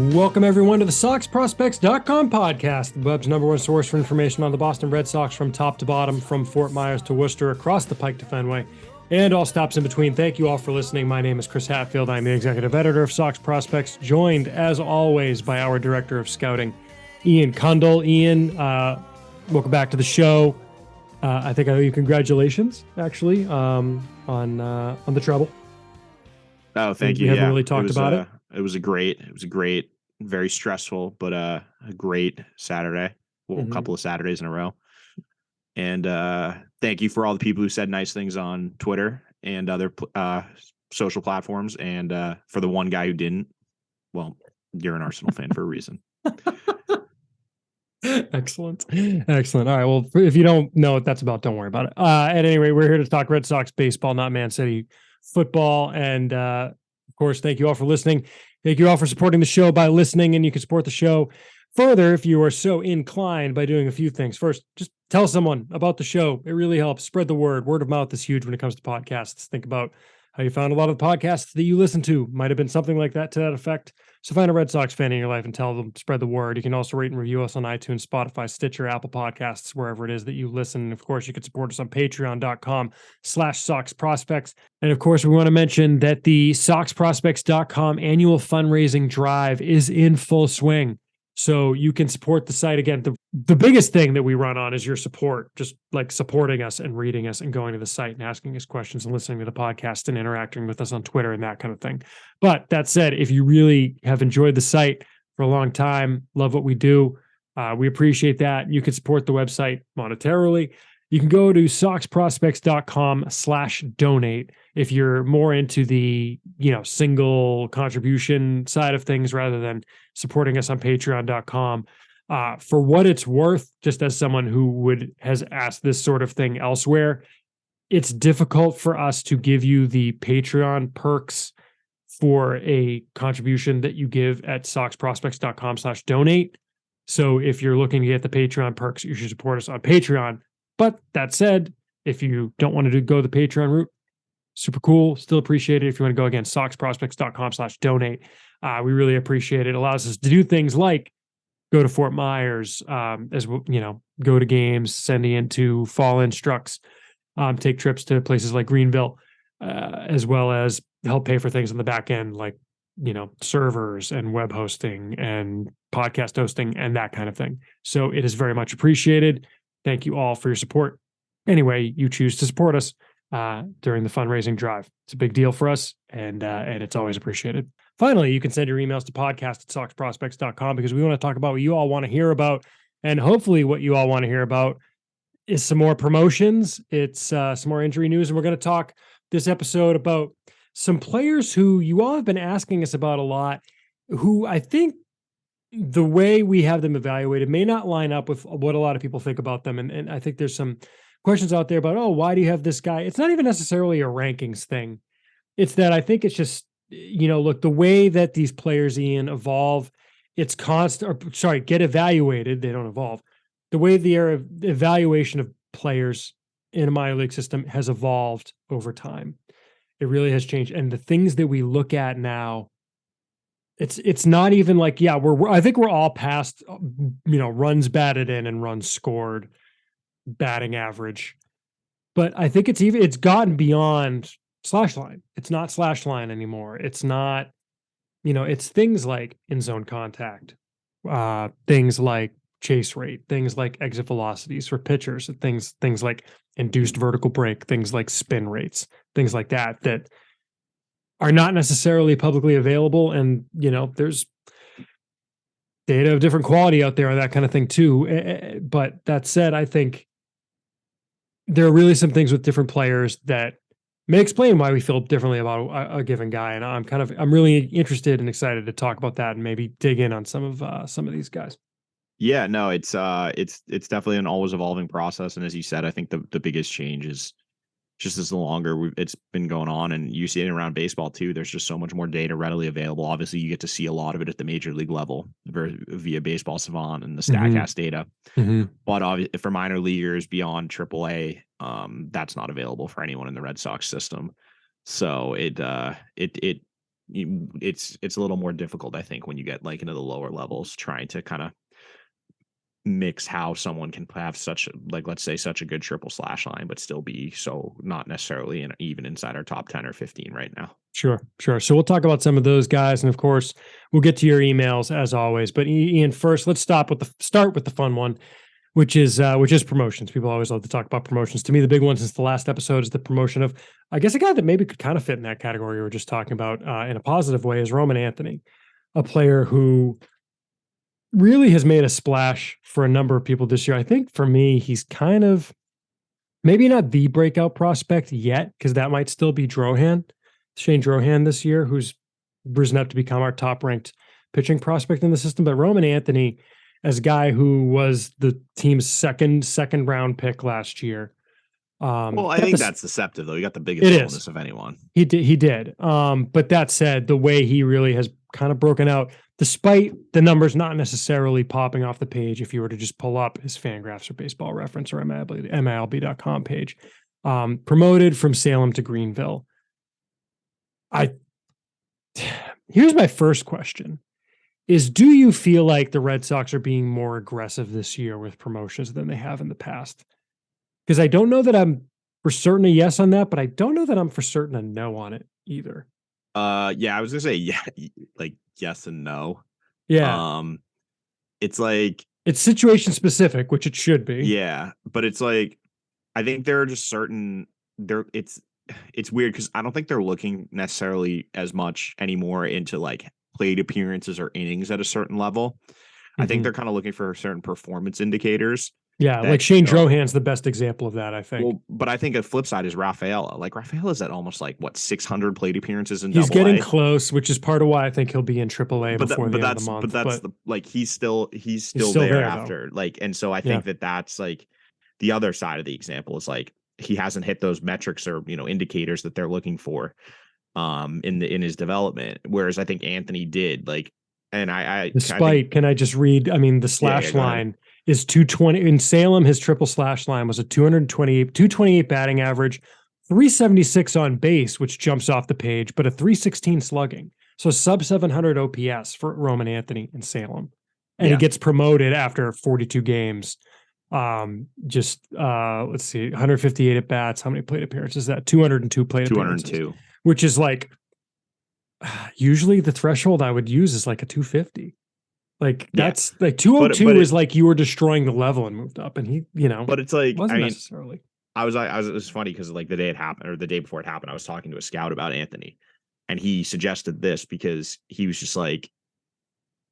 Welcome, everyone, to the SoxProspects.com podcast, the web's number one source for information on the Boston Red Sox from top to bottom, from Fort Myers to Worcester, across the Pike to Fenway, and all stops in between. Thank you all for listening. My name is Chris Hatfield. I'm the executive editor of Sox Prospects, joined, as always, by our director of scouting, Ian Kundle. Ian, welcome back to the show. I think I owe you congratulations, actually, on the treble. Oh, thank you. We haven't really talked about it. It was a great, very stressful, but a great Saturday. Well, a couple of Saturdays in a row. And thank you for all the people who said nice things on Twitter and other social platforms. And for the one guy who didn't, well, you're an Arsenal fan for a reason. Excellent. All right. Well, if you don't know what that's about, don't worry about it. At any rate, we're here to talk Red Sox baseball, not Man City football. And of course, thank you all for listening. Thank you all for supporting the show by listening, and you can support the show further if you are so inclined by doing a few things. First, just tell someone about the show. It really helps. Spread the word. Word of mouth is huge when it comes to podcasts. Think about how you found a lot of the podcasts that you listen to. Might have been something like that to that effect. So find a Red Sox fan in your life and tell them, spread the word. You can also rate and review us on iTunes, Spotify, Stitcher, Apple Podcasts, wherever it is that you listen. And of course, you can support us on patreon.com/SoxProspects. And of course, we want to mention that the SoxProspects.com annual fundraising drive is in full swing. So you can support the site. Again, the biggest thing that we run on is your support, just like supporting us and reading us and going to the site and asking us questions and listening to the podcast and interacting with us on Twitter and that kind of thing. But that said, if you really have enjoyed the site for a long time, love what we do, we appreciate that. You can support the website monetarily. You can go to SoxProspects.com/donate if you're more into the, single contribution side of things rather than supporting us on patreon.com. For what it's worth, just as someone who has asked this sort of thing elsewhere, it's difficult for us to give you the Patreon perks for a contribution that you give at SoxProspects.com/donate. So if you're looking to get the Patreon perks, you should support us on Patreon. But that said, if you don't want to go the Patreon route, super cool. Still appreciate it. If you want to go again, SoxProspects.com/donate. We really appreciate it. It allows us to do things like go to Fort Myers, as well, go to games, sending into fall instructs, take trips to places like Greenville, as well as help pay for things on the back end, like, servers and web hosting and podcast hosting and that kind of thing. So it is very much appreciated. Thank you all for your support. Anyway, you choose to support us during the fundraising drive. It's a big deal for us, and it's always appreciated. Finally, you can send your emails to podcast@soxprospects.com because we want to talk about what you all want to hear about. And hopefully what you all want to hear about is some more promotions. It's some more injury news. And we're going to talk this episode about some players who you all have been asking us about a lot, who I think the way we have them evaluated may not line up with what a lot of people think about them. And I think there's some questions out there about, why do you have this guy? It's not even necessarily a rankings thing. It's that I think it's just, look, the way that these players, Ian, evolve, it's get evaluated. They don't evolve. The way the evaluation of players in a minor league system has evolved over time. It really has changed. And the things that we look at now, it's not even like, I think we're all past, runs batted in and runs scored, batting average. But I think it's gotten beyond slash line. It's not slash line anymore. It's not, it's things like in zone contact, things like chase rate, things like exit velocities for pitchers, things like induced vertical break, things like spin rates, things like that are not necessarily publicly available. And, there's data of different quality out there and that kind of thing too. But that said, I think there are really some things with different players that may explain why we feel differently about a given guy. And I'm really interested and excited to talk about that and maybe dig in on some of these guys. Yeah, no, it's definitely an always evolving process. And as you said, I think the biggest change is just as the longer it's been going on, and you see it around baseball too, there's just so much more data readily available. Obviously, you get to see a lot of it at the major league level via Baseball Savant and the StatCast data. But for minor leaguers beyond AAA, that's not available for anyone in the Red Sox system. So it it's a little more difficult, I think, when you get like into the lower levels, trying to kind of mix how someone can have such like, let's say, such a good triple slash line, but still be so not necessarily even inside our top 10 or 15 right now. Sure. So we'll talk about some of those guys, and of course, we'll get to your emails as always. But Ian, first, let's start with the fun one, which is promotions. People always love to talk about promotions. To me, the big one since the last episode is the promotion of, I guess, a guy that maybe could kind of fit in that category we were just talking about in a positive way, is Roman Anthony, a player who really has made a splash for a number of people this year. I think for me, he's kind of maybe not the breakout prospect yet, because that might still be Shane Drohan this year, who's risen up to become our top ranked pitching prospect in the system. But Roman Anthony, as a guy who was the team's second round pick last year. Well, I think that's deceptive, though. He got the biggest bonus of anyone. He did. But that said, the way he really has kind of broken out, despite the numbers not necessarily popping off the page, if you were to just pull up his Fangraphs or Baseball Reference or MLB.com page, promoted from Salem to Greenville. Here's my first question is, do you feel like the Red Sox are being more aggressive this year with promotions than they have in the past? Because I don't know that I'm for certain a yes on that, but I don't know that I'm for certain a no on it either. Yeah, I was gonna say like yes and no. Yeah. It's like it's situation specific, which it should be. Yeah, but it's like I think there are just certain it's weird because I don't think they're looking necessarily as much anymore into like plate appearances or innings at a certain level. I think they're kind of looking for certain performance indicators. Yeah, like Shane Drohan's the best example of that, I think. Well, but I think a flip side is Rafaela. Like Rafaela's at almost like 600 plate appearances in He's Double-A. getting close, which is part of why I think he'll be in AAA before the end of the month. But that's he's still there after. Though. Like, and so I think that's like the other side of the example is like he hasn't hit those metrics or indicators that they're looking for in his development. Whereas I think Anthony did. Like, and can I just read? I mean, the slash line is 220 in Salem. His triple slash line was a 228 batting average, 376 on base, which jumps off the page, but a 316 slugging. So sub 700 OPS for Roman Anthony in Salem. And he gets promoted after 42 games. Let's see, 158 at bats. How many plate appearances is that? 202 plate appearances. 202. Which is like, usually the threshold I would use is like a 250. Like that's like 202 is like you were destroying the level and moved up, and he, but it's like wasn't necessarily. It was funny because like the day it happened or the day before it happened, I was talking to a scout about Anthony, and he suggested this because he was just like,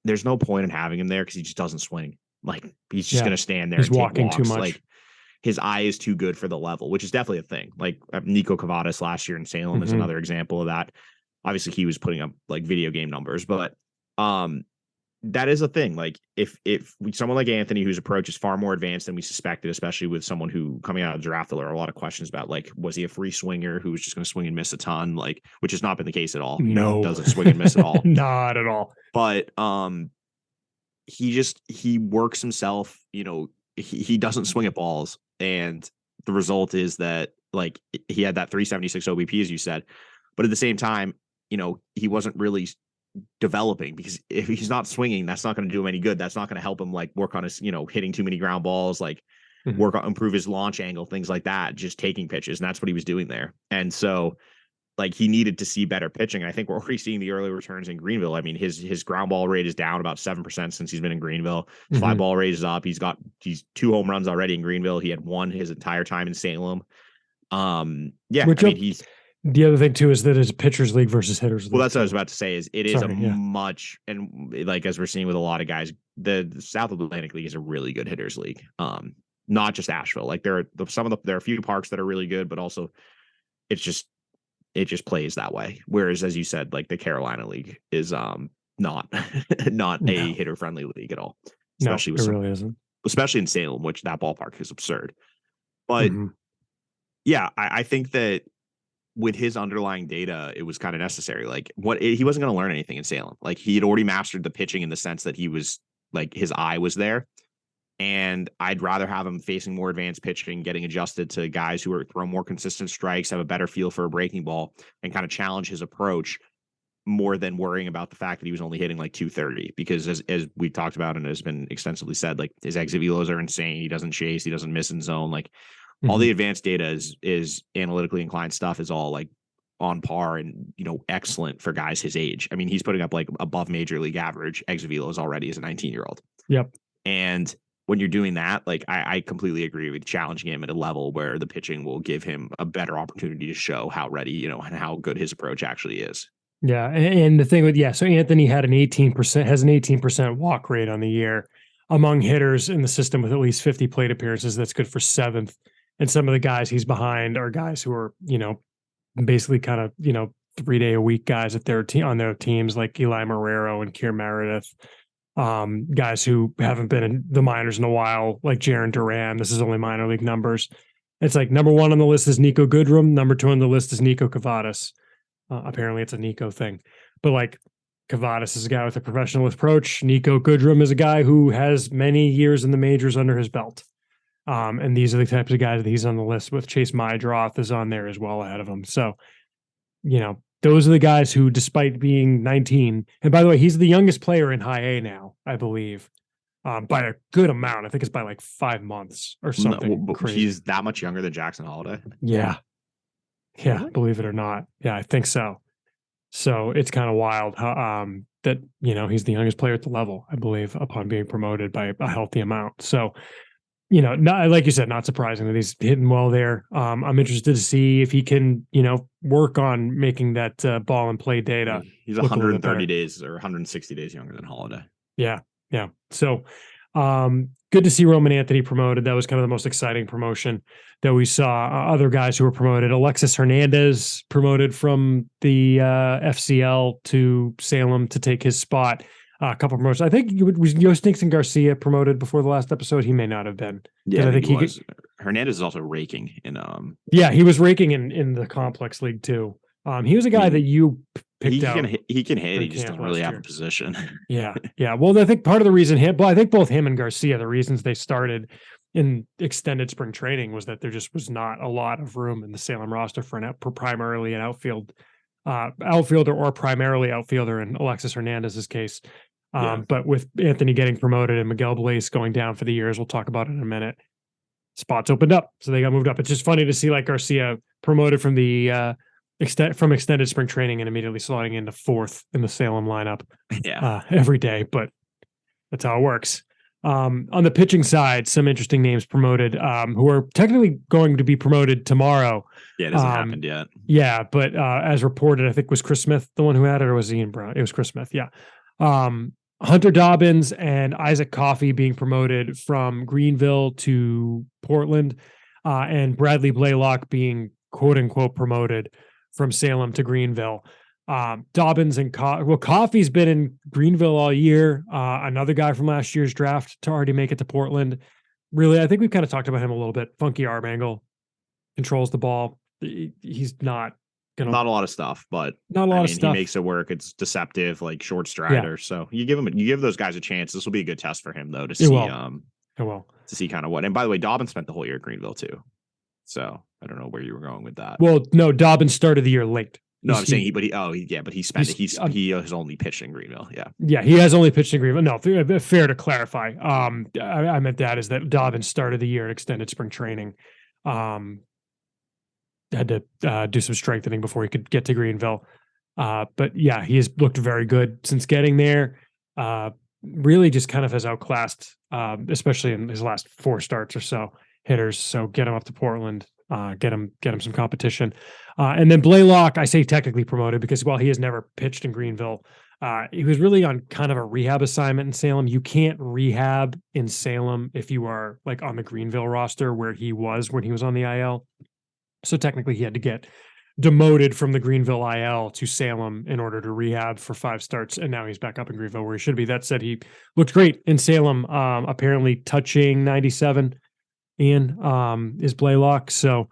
"There's no point in having him there because he just doesn't swing. Like he's just going to stand there. He's and walking take walks. Too much. Like his eye is too good for the level, which is definitely a thing. Like Nico Cavadas last year in Salem is another example of that. Obviously, he was putting up like video game numbers, but that is a thing. Like if someone like Anthony, whose approach is far more advanced than we suspected, especially with someone who coming out of the draft, there are a lot of questions about like, was he a free swinger who was just going to swing and miss a ton? Like, which has not been the case at all. No, he doesn't swing and miss at all. Not at all. But he works himself. He doesn't swing at balls, and the result is that like he had that 376 OBP, as you said, but at the same time, he wasn't really developing because if he's not swinging, that's not going to do him any good. That's not going to help him like work on his, hitting too many ground balls, like improve his launch angle, things like that, just taking pitches. And that's what he was doing there. And so like he needed to see better pitching. I think we're already seeing the early returns in Greenville. I mean, his ground ball rate is down about 7% since he's been in Greenville. His fly ball rate is up. He's 2 home runs already in Greenville. He had 1 his entire time in Salem. He's the other thing too is that it's a pitcher's league versus hitters league. Well, that's what I was about to say. Is it is much, and like as we're seeing with a lot of guys, the South Atlantic League is a really good hitters league. Not just Asheville. Like there are a few parks that are really good, but also it just plays that way. Whereas, as you said, like the Carolina League is not a hitter friendly league at all. Especially it really isn't. Especially in Salem, which that ballpark is absurd. But I think that with his underlying data, it was kind of necessary. Like he wasn't going to learn anything in Salem. Like he had already mastered the pitching in the sense that he was like his eye was there. And I'd rather have him facing more advanced pitching, getting adjusted to guys who are throw more consistent strikes, have a better feel for a breaking ball, and kind of challenge his approach more than worrying about the fact that he was only hitting like 230, because as we talked about and has been extensively said, like his exit velos are insane. He doesn't chase, he doesn't miss in zone. Like all the advanced data is analytically inclined stuff is all like on par and, you know, excellent for guys his age. I mean, he's putting up like above major league average exit velos already as a 19-year-old. Yep. And when you're doing that, like I completely agree with challenging him at a level where the pitching will give him a better opportunity to show how ready, you know, and how good his approach actually is. Yeah. And the thing with, so Anthony had has an 18% walk rate on the year among hitters in the system with at least 50 plate appearances. That's good for 7th. And some of the guys he's behind are guys who are, you know, basically kind of, you know, 3-day-a-week guys at their on their teams, like Eli Marrero and Kier Meredith. Guys who haven't been in the minors in a while, like Jarren Duran. This is only minor league numbers. It's like number 1 on the list is Nico Goodrum. Number 2 on the list is Nico Cavadas. Apparently it's a Nico thing, but like Cavadas is a guy with a professional approach. Nico Goodrum is a guy who has many years in the majors under his belt. And these are the types of guys that he's on the list with. Chase Myroth is on there as well ahead of him. So, you know, those are the guys who, despite being 19, and by the way, he's the youngest player in high A now, I believe, by a good amount. I think it's by like 5 months or something. No, crazy. He's that much younger than Jackson Holiday. Yeah. Yeah. Really? Believe it or not. Yeah, I think so. So it's kind of wild how, that, you know, he's the youngest player at the level, I believe, upon being promoted by a healthy amount. So, you know, not, like you said, not surprising that he's hitting well there. I'm interested to see if he can, you know, work on making that ball and play data. He's 130 days or 160 days younger than Holiday. Yeah. Yeah. So good to see Roman Anthony promoted. That was kind of the most exciting promotion that we saw. Other guys who were promoted: Alexis Hernandez promoted from the FCL to Salem to take his spot. A couple of promotions. I think was Nixon Garcia promoted before the last episode. He may not have been. Yeah, I think he was. Hernandez is also raking in. Yeah, he was raking in the complex league too. He was a guy that you picked out. He can hit. He just doesn't really have a position. Yeah, yeah. Well, I think part of the reason I think both him and Garcia, the reasons they started in extended spring training was that there just was not a lot of room in the Salem roster for primarily an outfielder or primarily outfielder in Alexis Hernandez's case. But with Anthony getting promoted and Miguel Blaise going down for the years, we'll talk about it in a minute, spots opened up. So they got moved up. It's just funny to see like Garcia promoted from the extended spring training and immediately slotting into 4th in the Salem lineup every day. But that's how it works. On the pitching side, some interesting names promoted who are technically going to be promoted tomorrow. Yeah, it hasn't happened yet. Yeah, but as reported, I think was Chris Smith the one who had it, or was Ian Brown? It was Chris Smith, yeah. Hunter Dobbins and Isaac Coffey being promoted from Greenville to Portland, and Bradley Blaylock being quote unquote promoted from Salem to Greenville. Dobbins and Coffey's been in Greenville all year. Another guy from last year's draft to already make it to Portland. Really, I think we've kind of talked about him a little bit. Funky arm angle, controls the ball. He's not not a lot of stuff, but not a lot of stuff. He makes it work. It's deceptive, like short strider. Yeah. So you give those guys a chance. This will be a good test for him though to see to see kind of what. And by the way, Dobbins spent the whole year at Greenville too. So I don't know where you were going with that. Well, no, Dobbins started the year late. No, I'm saying he spent it. He has only pitched in Greenville. Yeah. Yeah, he has only pitched in Greenville. No, fair to clarify. I meant that is that Dobbins started the year at extended spring training. Had to do some strengthening before he could get to Greenville. But yeah, he has looked very good since getting there. Really just kind of has outclassed, especially in his last 4 starts or so, hitters. So get him up to Portland, get him some competition. And then Blaylock, I say technically promoted because while he has never pitched in Greenville, he was really on kind of a rehab assignment in Salem. You can't rehab in Salem if you are like on the Greenville roster where he was when he was on the IL. So technically he had to get demoted from the Greenville IL to Salem in order to rehab for 5 starts. And now he's back up in Greenville where he should be. That said, he looked great in Salem, apparently touching 97 is Blaylock. So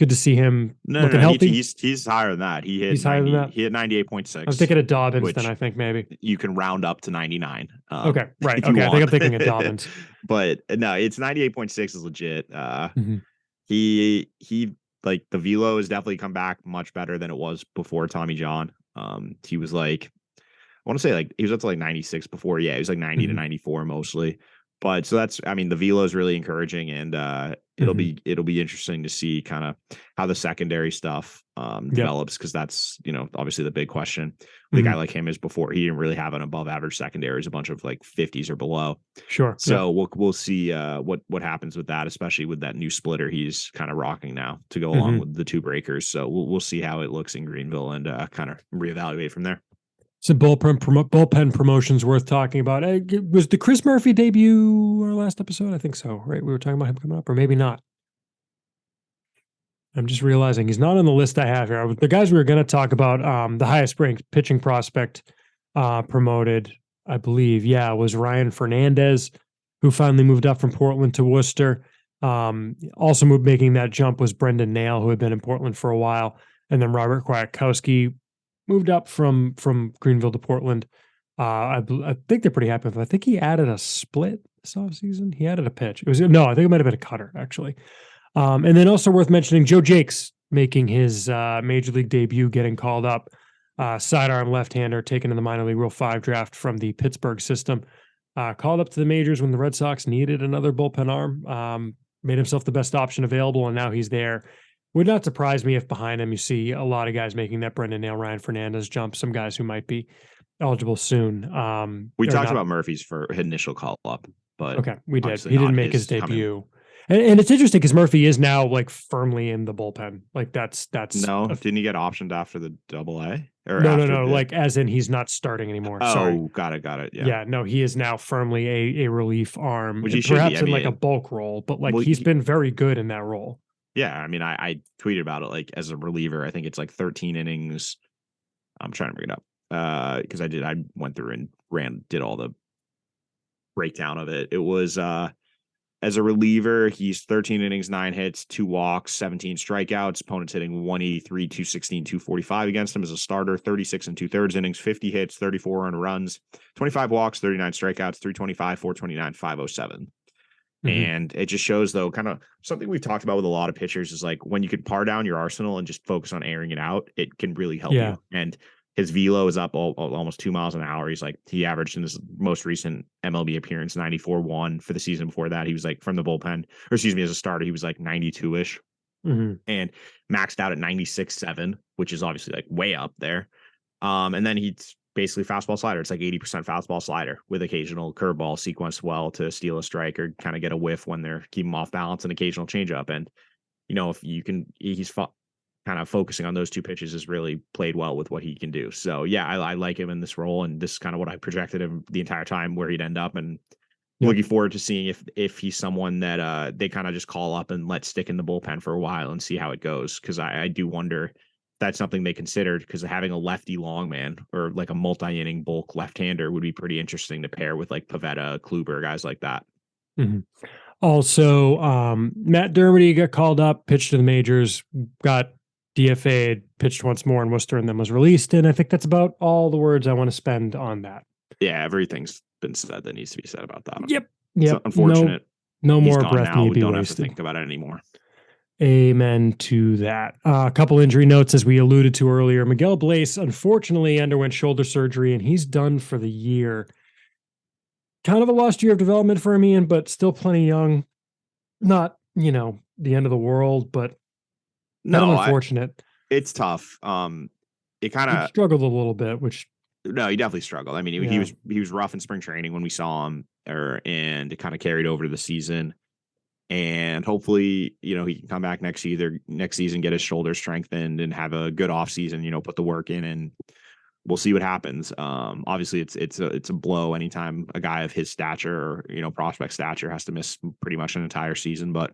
good to see him looking healthy. He's higher than that. He hit 98.6. I was thinking of Dobbins then I think maybe. You can round up to 99. Okay, right. Okay, I think I'm thinking of Dobbins. But no, it's 98.6 is legit. He like the velo has definitely come back much better than it was before Tommy John. He was like, I want to say like he was up to like 96 before. Yeah, he was like 90 to 94 mostly. But so that's, I mean, the velo is really encouraging, and it'll be interesting to see kind of how the secondary stuff develops, because that's, you know, obviously the big question with a guy like him is before he didn't really have an above average secondary, is a bunch of like 50s or below. Sure. So we'll see what happens with that, especially with that new splitter he's kind of rocking now to go along with the two breakers. So we'll see how it looks in Greenville and kind of reevaluate from there. Some bullpen promotions worth talking about. Was the Chris Murphy debut our last episode? I think so, right? We were talking about him coming up, or maybe not. I'm just realizing he's not on the list I have here. The guys we were going to talk about, the highest ranked pitching prospect promoted, I believe, was Ryan Fernandez, who finally moved up from Portland to Worcester. Also making that jump was Brendan Nail, who had been in Portland for a while, and then Robert Kwiatkowski moved up from Greenville to Portland. I think they're pretty happy with him. I think he added a split this offseason. He added a pitch. I think it might have been a cutter, actually. And then also worth mentioning, Joe Jakes making his major league debut, getting called up. Sidearm left-hander taken in the minor league Rule 5 draft from the Pittsburgh system. Called up to the majors when the Red Sox needed another bullpen arm. Made himself the best option available, and now he's there. Would not surprise me if behind him you see a lot of guys making that Brendan Nail, Ryan Fernandez jump, some guys who might be eligible soon. We talked about Murphy's for initial call up, but okay, we did. He didn't make his debut. And it's interesting because Murphy is now like firmly in the bullpen. Like that's didn't he get optioned after the AA? Or no. Like as in he's not starting anymore. Oh, sorry. Got it. Yeah. No, he is now firmly a relief arm, perhaps in like a bulk role, but like he's been very good in that role. Yeah, I mean, I tweeted about it like as a reliever. I think it's like 13 innings. I'm trying to bring it up because I went through and did all the breakdown of it. It was as a reliever, he's 13 innings, 9 hits, 2 walks, 17 strikeouts. Opponents hitting 183, 216, 245 against him. As a starter, 36 and 2/3 innings, 50 hits, 34 earned runs, 25 walks, 39 strikeouts, 325, 429, 507. And it just shows, though, kind of something we've talked about with a lot of pitchers is like when you could par down your arsenal and just focus on airing it out, it can really help you. And his velo is up almost 2 miles an hour. He averaged in his most recent MLB appearance 94.1. For the season before that, he was like from the bullpen, or excuse me, as a starter, he was like 92-ish and maxed out at 96.7, which is obviously like way up there. And then he's basically fastball slider. It's like 80% fastball slider with occasional curveball sequenced well to steal a strike or kind of get a whiff when they're keeping him off balance, and occasional changeup. And, you know, if you can, he's kind of focusing on those two pitches has really played well with what he can do. So yeah, I like him in this role, and this is kind of what I projected him the entire time where he'd end up. And looking forward to seeing if he's someone that they kind of just call up and let stick in the bullpen for a while and see how it goes. Because I do wonder, that's something they considered, because having a lefty long man or like a multi-inning bulk left-hander would be pretty interesting to pair with like Pavetta, Kluber, guys like that. Also, Matt Dermody got called up, pitched to the majors, got DFA'd, pitched once more in Worcester, and then was released. And I think that's about all the words I want to spend on that. Yeah, everything's been said that needs to be said about that. Yep. It's unfortunate. No more breath need to be wasted. We don't have to think about it anymore. Amen to that. A couple injury notes, as we alluded to earlier. Miguel Blaise unfortunately underwent shoulder surgery, and he's done for the year. Kind of a lost year of development for him, Ian, but still plenty young. Not, the end of the world, but unfortunate. It's tough. It kind of struggled a little bit, no, he definitely struggled. I mean, he was rough in spring training when we saw him, and it kind of carried over to the season. And hopefully, he can come back next season, get his shoulder strengthened, and have a good off season. Put the work in, and we'll see what happens. Obviously, it's a blow anytime a guy of his stature or prospect stature has to miss pretty much an entire season. But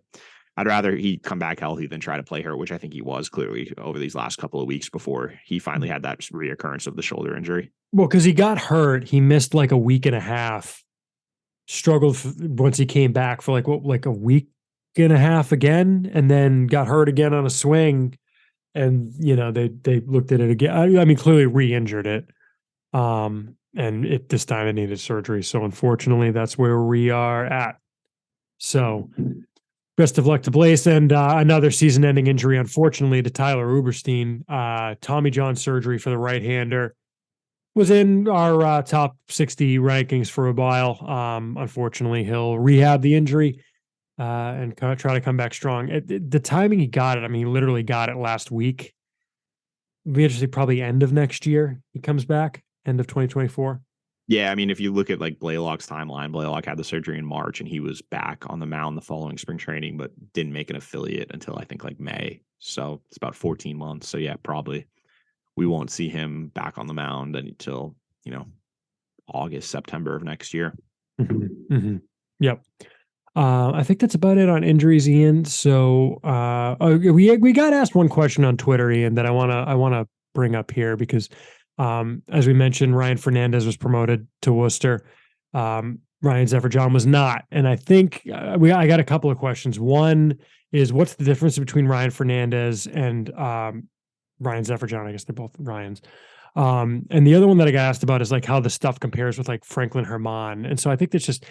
I'd rather he come back healthy than try to play hurt, which I think he was clearly over these last couple of weeks before he finally had that reoccurrence of the shoulder injury. Well, because he got hurt, he missed like a week and a half. Struggled once he came back for like a week and a half again, and then got hurt again on a swing. And, they looked at it again. I mean, clearly re-injured it. And this time it needed surgery. So unfortunately, that's where we are at. So Best of luck to Blaise, and another season-ending injury, unfortunately, to Tyler Uberstein. Tommy John surgery for the right-hander. Was in our top 60 rankings for a while. Unfortunately, he'll rehab the injury and try to come back strong. The timing he got it, I mean, he literally got it last week. It'll be interesting, probably end of next year he comes back, end of 2024. Yeah, I mean, if you look at like Blaylock's timeline, Blaylock had the surgery in March and he was back on the mound the following spring training, but didn't make an affiliate until I think like May. So it's about 14 months. So yeah, probably we won't see him back on the mound until, August, September of next year. Mm-hmm. Mm-hmm. Yep. I think that's about it on injuries, Ian. So we got asked one question on Twitter, Ian, that I wanna bring up here because as we mentioned, Ryan Fernandez was promoted to Worcester. Ryan Zephyr John was not, and I think I got a couple of questions. One is, what's the difference between Ryan Fernandez and Ryan Zephyr John? I guess they're both Ryans. And the other one that I got asked about is like how the stuff compares with like Franklin Herman, and so I think that's just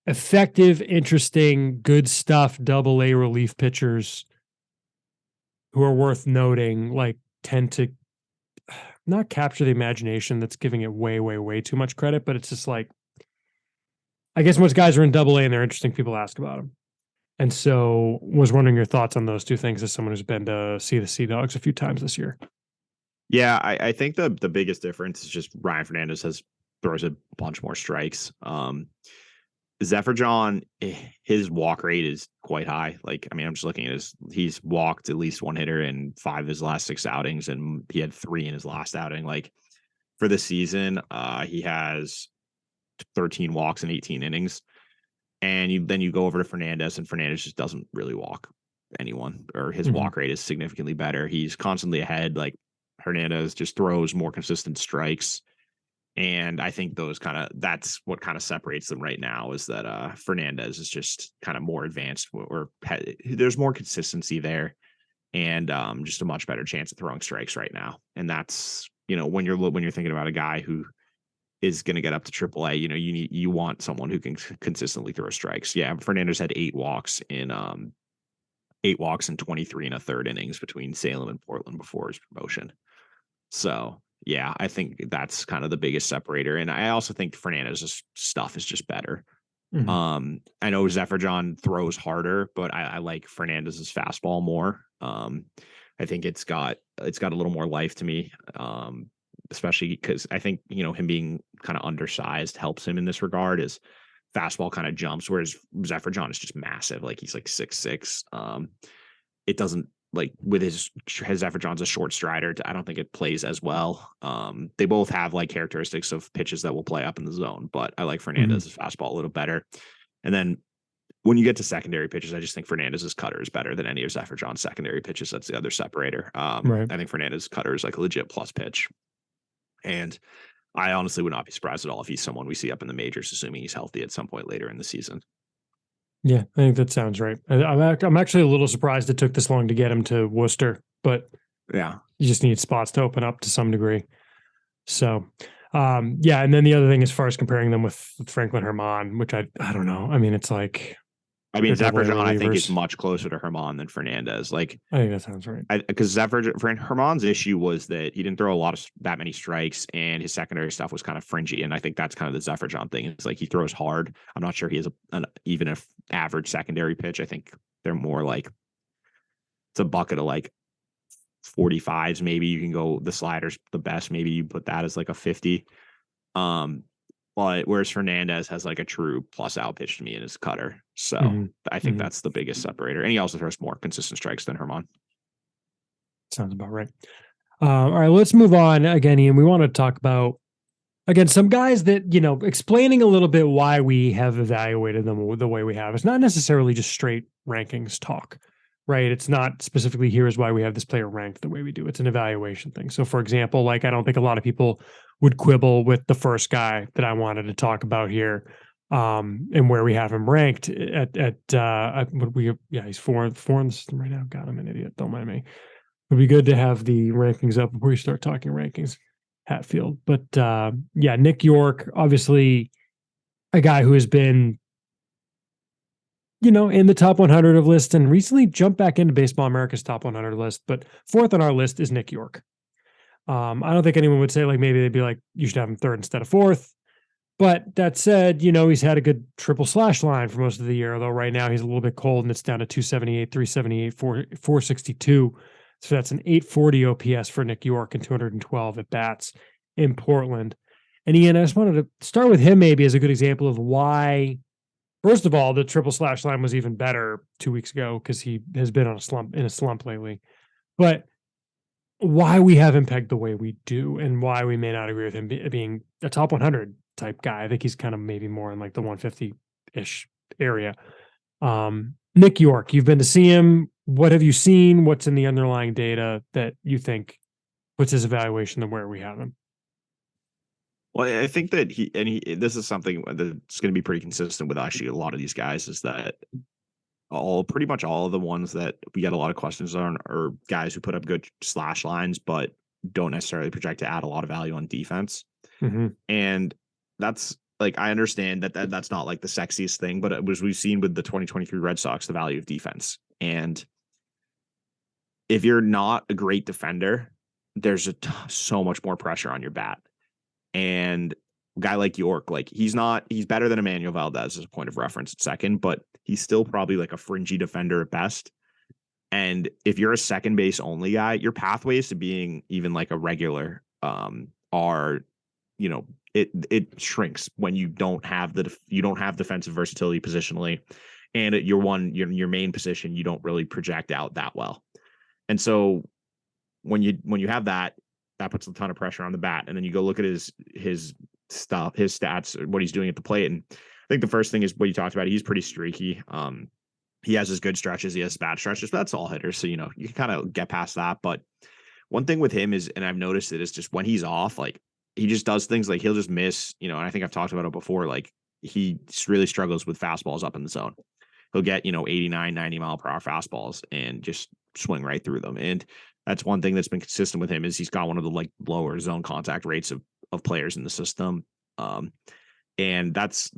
effective, interesting, good stuff. AA relief pitchers who are worth noting, like, tend to not capture the imagination. That's giving it way, way, way too much credit, but it's just like, I guess most guys are in AA and they're interesting. People ask about them. And so was wondering your thoughts on those two things as someone who's been to see the Sea Dogs a few times this year. Yeah, I think the biggest difference is just Ryan Fernandez throws a bunch more strikes. Zephyr John, his walk rate is quite high. Like, I mean, I'm just looking at he's walked at least one hitter in 5 of his last 6 outings, and he had 3 in his last outing. Like, for the season, he has 13 walks in 18 innings. And then you go over to Fernandez, and Fernandez just doesn't really walk anyone, or his walk rate is significantly better. He's constantly ahead. Like, Hernandez just throws more consistent strikes. And I think that's what kind of separates them right now, is that Fernandez is just kind of more advanced, or there's more consistency there, and just a much better chance of throwing strikes right now. And that's, when you're thinking about a guy who is going to get up to AAA, you want someone who can consistently throw strikes. Yeah, Fernandez had 8 walks in 23 and a third innings between Salem and Portland before his promotion. So yeah, I think that's kind of the biggest separator. And I also think Fernandez's stuff is just better. Mm-hmm. I know Zephyr John throws harder, but I like Fernandez's fastball more. I think it's got a little more life to me. Especially because I think, him being kind of undersized helps him in this regard. His fastball kind of jumps, whereas Zephyr John is just massive. Like, he's like 6'6". It doesn't, like, with his Zephyr John's a short strider. I don't think it plays as well. They both have like characteristics of pitches that will play up in the zone, but I like Fernandez's fastball a little better. And then when you get to secondary pitches, I just think Fernandez's cutter is better than any of Zephyr John's secondary pitches. That's the other separator. Right. I think Fernandez's cutter is like a legit plus pitch. And I honestly would not be surprised at all if he's someone we see up in the majors, assuming he's healthy at some point later in the season. Yeah, I think that sounds right. I'm actually a little surprised it took this long to get him to Worcester, but yeah, you just need spots to open up to some degree. So, yeah. And then the other thing, as far as comparing them with Franklin Herman, which I don't know. I mean, it's like, Zephyr John, I think, is much closer to Herman than Fernandez. Like, I think that sounds right. Because Herman's issue was that he didn't throw that many strikes, and his secondary stuff was kind of fringy. And I think that's kind of the Zephyr John thing. It's like, he throws hard. I'm not sure he has even an average secondary pitch. I think they're more like, it's a bucket of like 45s. Maybe you can go, the slider's the best. Maybe you put that as like a 50. But whereas Fernandez has like a true plus out pitch to me in his cutter. So I think that's the biggest separator. And he also throws more consistent strikes than Herman. Sounds about right. All right, let's move on again, Ian. We want to talk about, again, some guys that, explaining a little bit why we have evaluated them the way we have. It's not necessarily just straight rankings talk, right? It's not specifically, here's why we have this player ranked the way we do. It's an evaluation thing. So, for example, like, I don't think a lot of people would quibble with the first guy that I wanted to talk about here, and where we have him ranked he's 4 in the system right now. God, I'm an idiot. Don't mind me. It'd be good to have the rankings up before you start talking rankings, Hatfield. But yeah, Nick York, obviously a guy who has been in the top 100 of lists and recently jumped back into Baseball America's top 100 list. But fourth on our list is Nick York. I don't think anyone would say like maybe they'd be like, you should have him third instead of fourth. But that said, he's had a good triple slash line for most of the year, although right now he's a little bit cold and it's down to 278, 378, 462. So that's an 840 OPS for Nick York and 212 at bats in Portland. And Ian, I just wanted to start with him maybe as a good example of why, first of all, the triple slash line was even better 2 weeks ago because he has been in a slump lately. But why we have him pegged the way we do and why we may not agree with him being a top 100 type guy. I think he's kind of maybe more in like the 150-ish area. Nick York, you've been to see him. What have you seen? What's in the underlying data that you think puts his evaluation to where we have him? Well, I think that this is something that's going to be pretty consistent with actually a lot of these guys, is that pretty much all of the ones that we get a lot of questions on are guys who put up good slash lines, but don't necessarily project to add a lot of value on defense. Mm-hmm. And that's like, I understand that's not like the sexiest thing, but we've seen with the 2023 Red Sox, the value of defense. And if you're not a great defender, there's so much more pressure on your bat. And a guy like York, like he's better than Emmanuel Valdez as a point of reference at second, but he's still probably like a fringy defender at best. And if you're a second base only guy, your pathways to being even like a regular are, it shrinks when you don't have defensive versatility positionally, and at your main position, you don't really project out that well. And so when you have that puts a ton of pressure on the bat. And then you go look at his stuff, his stats, what he's doing at the plate. And I think the first thing is what you talked about. He's pretty streaky. He has his good stretches, he has bad stretches, but that's all hitters. So, you can kind of get past that. But one thing with him is, and I've noticed it, is just when he's off, like he just does things like he'll just miss, and I think I've talked about it before, like he really struggles with fastballs up in the zone. He'll get, 89, 90 mile per hour fastballs and just swing right through them. And that's one thing that's been consistent with him, is he's got one of the like lower zone contact rates of players in the system. And that's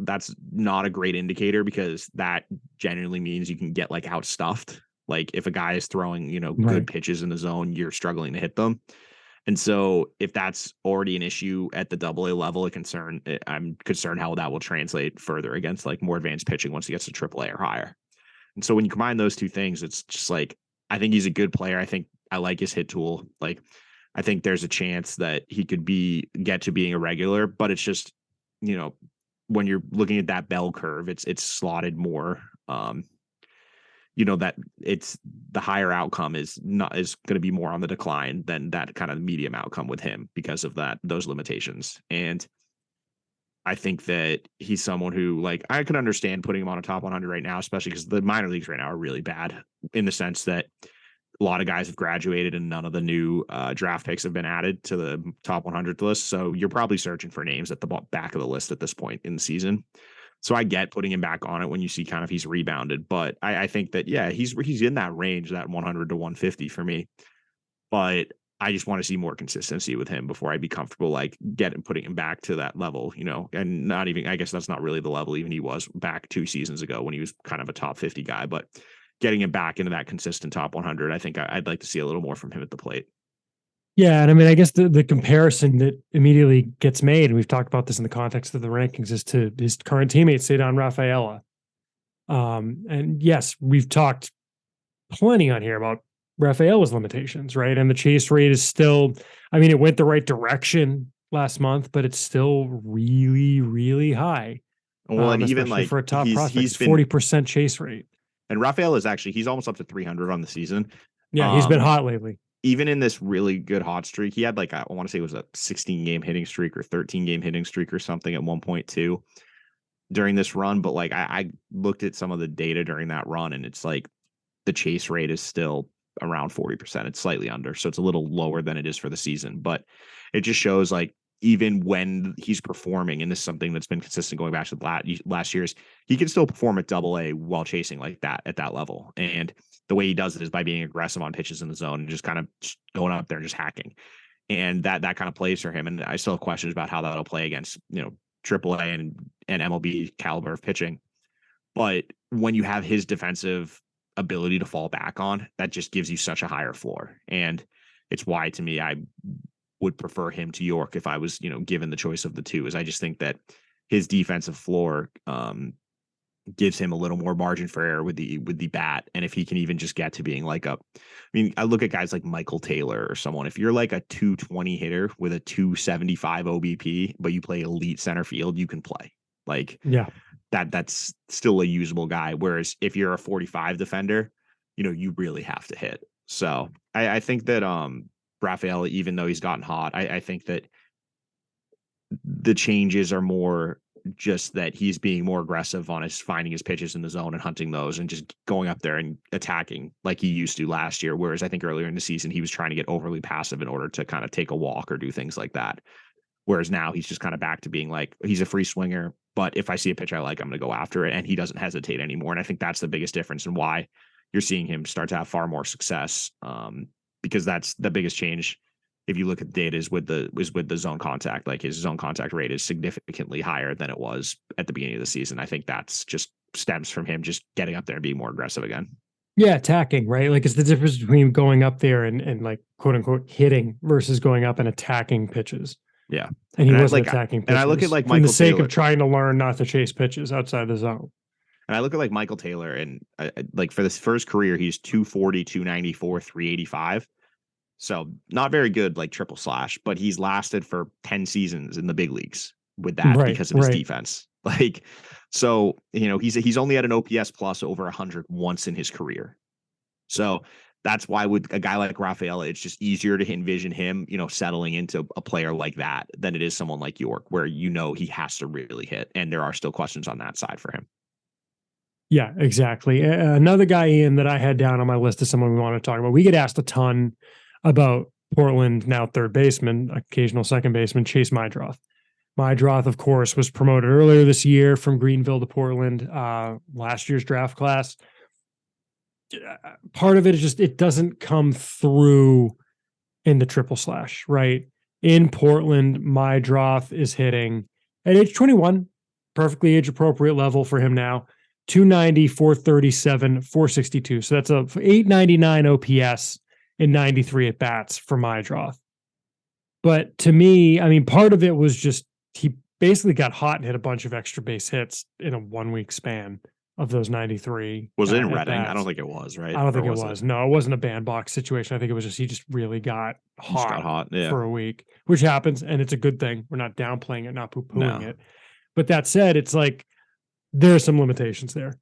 not a great indicator, because that genuinely means you can get like outstuffed. Like if a guy is throwing, Right. good pitches in the zone, you're struggling to hit them. And so if that's already an issue at the AA level, I'm concerned how that will translate further against like more advanced pitching once he gets to AAA or higher. And so when you combine those two things, it's just like, I think he's a good player. I think I like his hit tool. Like, I think there's a chance that he could get to being a regular, but it's just, when you're looking at that bell curve, it's slotted more, that it's the higher outcome is going to be more on the decline than that kind of medium outcome with him because of those limitations. And I think that he's someone who, like, I could understand putting him on a top 100 right now, especially because the minor leagues right now are really bad, in the sense that a lot of guys have graduated and none of the new draft picks have been added to the top 100 list. So you're probably searching for names at the back of the list at this point in the season. So I get putting him back on it when you see kind of he's rebounded, but I think that, yeah, he's in that range, that 100 to 150 for me. But I just want to see more consistency with him before I'd be comfortable like putting him back to that level, and not even, I guess that's not really the level even he was back 2 seasons ago when he was kind of a top 50 guy, but getting him back into that consistent top 100, I think I'd like to see a little more from him at the plate. Yeah. And I mean, I guess the comparison that immediately gets made, and we've talked about this in the context of the rankings, is to his current teammate, Cedar Rafaela. And yes, we've talked plenty on here about Rafaela's limitations, right? And the chase rate is still, I mean, it went the right direction last month, but it's still really, really high. Well, and even like for a top prospect, he's 40% chase rate. And Rafael is actually, he's almost up to 300 on the season. Yeah, he's been hot lately. Even in this really good hot streak, he had like, I want to say it was a 16-game hitting streak or 13-game hitting streak or something at 1.2 during this run. But like, I looked at some of the data during that run, and it's like the chase rate is still around 40%. It's slightly under, so it's a little lower than it is for the season. But it just shows like, even when he's performing, and this is something that's been consistent going back to the last years, he can still perform at AA while chasing like that at that level. And the way he does it is by being aggressive on pitches in the zone and just kind of going up there and just hacking. And that kind of plays for him. And I still have questions about how that'll play against, AAA and MLB caliber of pitching. But when you have his defensive ability to fall back on, that just gives you such a higher floor. And it's why, to me, I would prefer him to York if I was, given the choice of the two. Is I just think that his defensive floor gives him a little more margin for error with the bat. And if he can even just get to being like I look at guys like Michael Taylor or someone. If you're like a 220 hitter with a 275 OBP, but you play elite center field, you can play. Like, yeah, that's still a usable guy. Whereas if you're a 45 defender, you really have to hit. So I think that Rafael, even though he's gotten hot, I think that the changes are more just that he's being more aggressive on finding his pitches in the zone and hunting those and just going up there and attacking like he used to last year. Whereas I think earlier in the season, he was trying to get overly passive in order to kind of take a walk or do things like that. Whereas now he's just kind of back to being like, he's a free swinger, but if I see a pitch I like, I'm going to go after it. And he doesn't hesitate anymore. And I think that's the biggest difference in why you're seeing him start to have far more success. Because that's the biggest change. If you look at the data is with the zone contact, like his zone contact rate is significantly higher than it was at the beginning of the season. I think that's just stems from him just getting up there and being more aggressive again. Yeah, attacking, right? Like it's the difference between going up there and like quote unquote hitting versus going up and attacking pitches. Yeah. And he wasn't attacking pitches. And I look at like Michael, for the sake Taylor, of trying to learn not to chase pitches outside the zone. And I look at like Michael Taylor, and like for this first career, he's 240, 294, 385. So not very good, like triple slash, but he's lasted for 10 seasons in the big leagues with that because of his defense. Like, so, he's only at an OPS plus over 100 once in his career. So that's why with a guy like Rafael, it's just easier to envision him, settling into a player like that than it is someone like York, where he has to really hit. And there are still questions on that side for him. Yeah, exactly. Another guy, Ian, that I had down on my list is someone we want to talk about. We get asked a ton about Portland, now third baseman, occasional second baseman, Chase Myroth. Myroth, of course, was promoted earlier this year from Greenville to Portland, last year's draft class. Part of it is just it doesn't come through in the triple slash, right? In Portland, Myroth is hitting at age 21, perfectly age appropriate level for him now. 290, 437, 462. So that's a 899 OPS and 93 at bats for Myroth. But to me, I mean, part of it was just he basically got hot and hit a bunch of extra base hits in a 1 week span of those 93. Was it in Reading? I don't think it was, right? I don't think it was. No, it wasn't a bandbox situation. I think it was he just really got hot, for a week, which happens, and it's a good thing. We're not downplaying it, not poo-pooing it. But that said, it's like there are some limitations there.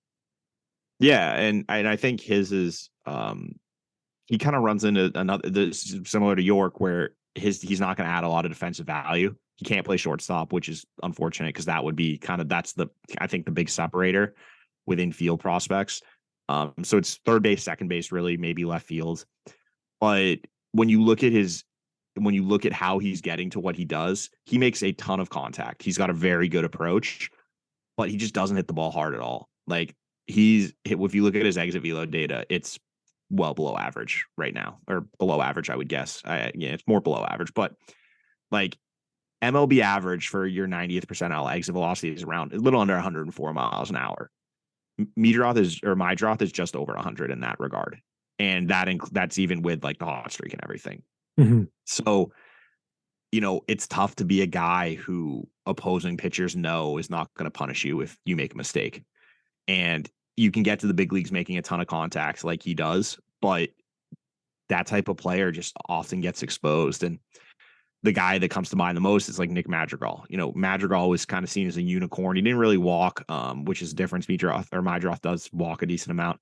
Yeah, and I think his is he kind of runs into similar to York, where he's not going to add a lot of defensive value. He can't play shortstop, which is unfortunate because that would be that's I think the big separator within field prospects. So it's third base, second base, really, maybe left field. But when you look at how he's getting to what he does, he makes a ton of contact. He's got a very good approach, but he just doesn't hit the ball hard at all. Like if you look at his exit velo data, it's well below average right now, or below average, I would guess. It's more below average, but like MLB average for your 90th percentile exit velocity is around a little under 104 miles an hour. Myroth is just over 100 in that regard. And that's even with like the hot streak and everything. Mm-hmm. So, it's tough to be a guy who opposing pitchers know is not going to punish you if you make a mistake. And you can get to the big leagues making a ton of contacts like he does, but that type of player just often gets exposed. And the guy that comes to mind the most is like Nick Madrigal. Madrigal was kind of seen as a unicorn. He didn't really walk, which is the difference. Myroth does walk a decent amount,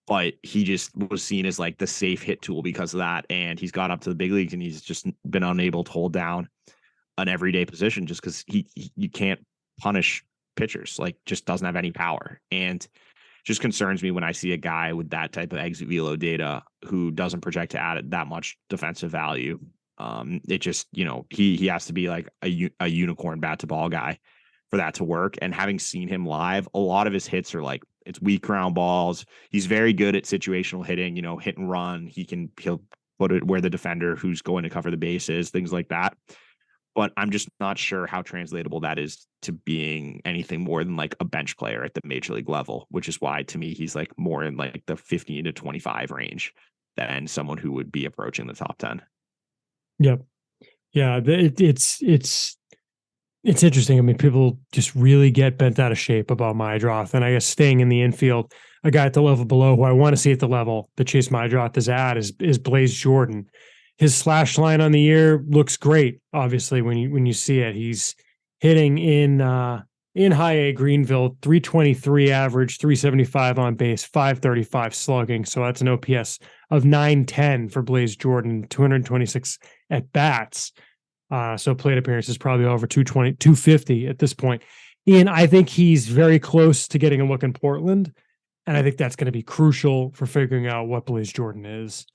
but he just was seen as like the safe hit tool because of that. And he's got up to the big leagues and he's just been unable to hold down an everyday position just because you can't punish pitchers, like just doesn't have any power. And just concerns me when I see a guy with that type of exit velo data who doesn't project to add that much defensive value. It just, he has to be like a unicorn bat to ball guy for that to work. And having seen him live, a lot of his hits are like, it's weak ground balls. He's very good at situational hitting, hit and run. He'll put it where the defender who's going to cover the bases, things like that. but I'm just not sure how translatable that is to being anything more than like a bench player at the major league level, which is why to me he's like more in like the 15 to 25 range than someone who would be approaching the top 10. Yep. Yeah. It's interesting. I mean, people just really get bent out of shape about Myroth, and I guess staying in the infield, a guy at the level below who I want to see at the level that Chase Myroth is at is Blaise Jordan. His slash line on the year looks great. Obviously, when you see it, he's hitting in high A Greenville, 323 average, 375 on base, 535 slugging. So that's an OPS of 910 for Blaise Jordan, 226 at bats. So plate appearances probably over 220, 250 at this point. And I think he's very close to getting a look in Portland. And I think that's going to be crucial for figuring out what Blaise Jordan is.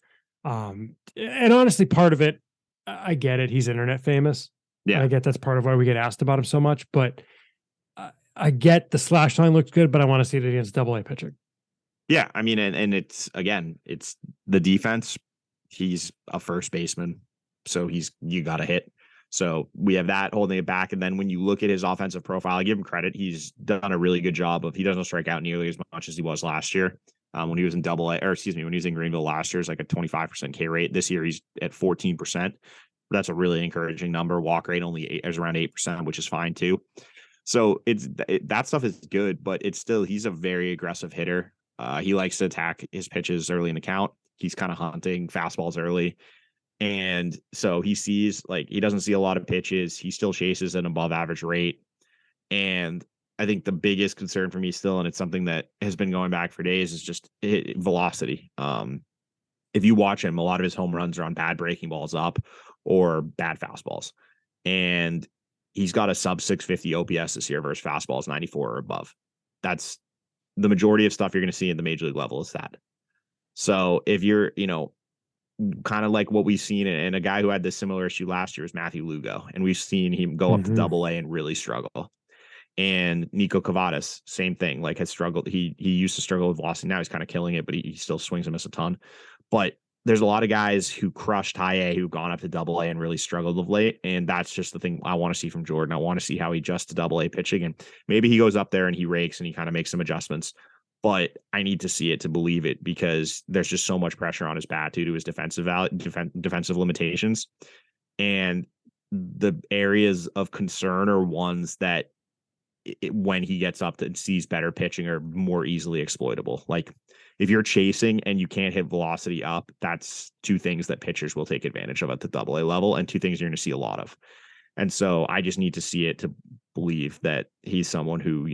And honestly, part of it, I get it. He's internet famous. Yeah. And I get that's part of why we get asked about him so much. But I get the slash line looks good, but I want to see it against AA pitching. Yeah. I mean, and it's, again, it's the defense. He's a first baseman. So you got to hit. So we have that holding it back. And then when you look at his offensive profile, I give him credit. He's done a really good job he doesn't strike out nearly as much as he was last year. When he was in when he was in Greenville last year, it's like a 25% K rate. This year he's at 14%. That's a really encouraging number. Walk rate is around 8%, which is fine too. So that stuff is good, but it's still, he's a very aggressive hitter. He likes to attack his pitches early in the count. He's kind of hunting fastballs early. And so he doesn't see a lot of pitches. He still chases an above average rate. And I think the biggest concern for me still, and it's something that has been going back for days, is just velocity. If you watch him, a lot of his home runs are on bad breaking balls up or bad fastballs. And he's got a sub 650 OPS this year versus fastballs 94 or above. That's the majority of stuff you're going to see in the major league level is that. So if you're, kind of like what we've seen, and a guy who had this similar issue last year is Matthew Lugo, and we've seen him go up to AA and really struggle. And Nico Cavadas, same thing, like has struggled. He used to struggle with velocity. Now he's kind of killing it, but he still swings and miss a ton. But there's a lot of guys who crushed high A who've gone up to AA and really struggled of late. And that's just the thing I want to see from Jordan. I want to see how he adjusts to AA pitching, and maybe he goes up there and he rakes and he kind of makes some adjustments. But I need to see it to believe it, because there's just so much pressure on his bat due to his defensive limitations. And the areas of concern are ones that when he gets up and sees better pitching are more easily exploitable. Like if you're chasing and you can't hit velocity up, that's two things that pitchers will take advantage of at the AA level, and two things you're going to see a lot of. And so I just need to see it to believe that he's someone who,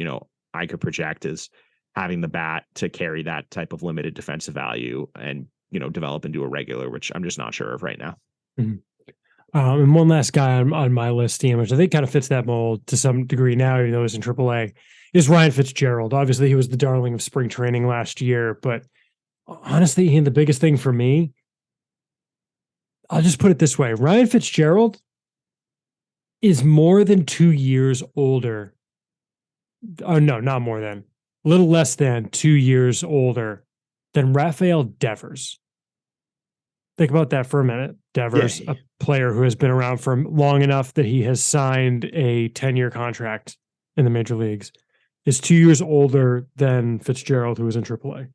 I could project as having the bat to carry that type of limited defensive value and, develop into a regular, which I'm just not sure of right now. Mm-hmm. And one last guy on my list, Ian, which I think kind of fits that mold to some degree now, even though he's in AAA, is Ryan Fitzgerald. Obviously, he was the darling of spring training last year, but honestly, Ian, the biggest thing for me, I'll just put it this way. Ryan Fitzgerald is more than 2 years older. Oh, no, not more than. A little less than 2 years older than Rafael Devers. Think about that for a minute. Devers, a player who has been around for long enough that he has signed a 10-year contract in the major leagues, is 2 years older than Fitzgerald, who is in AAA.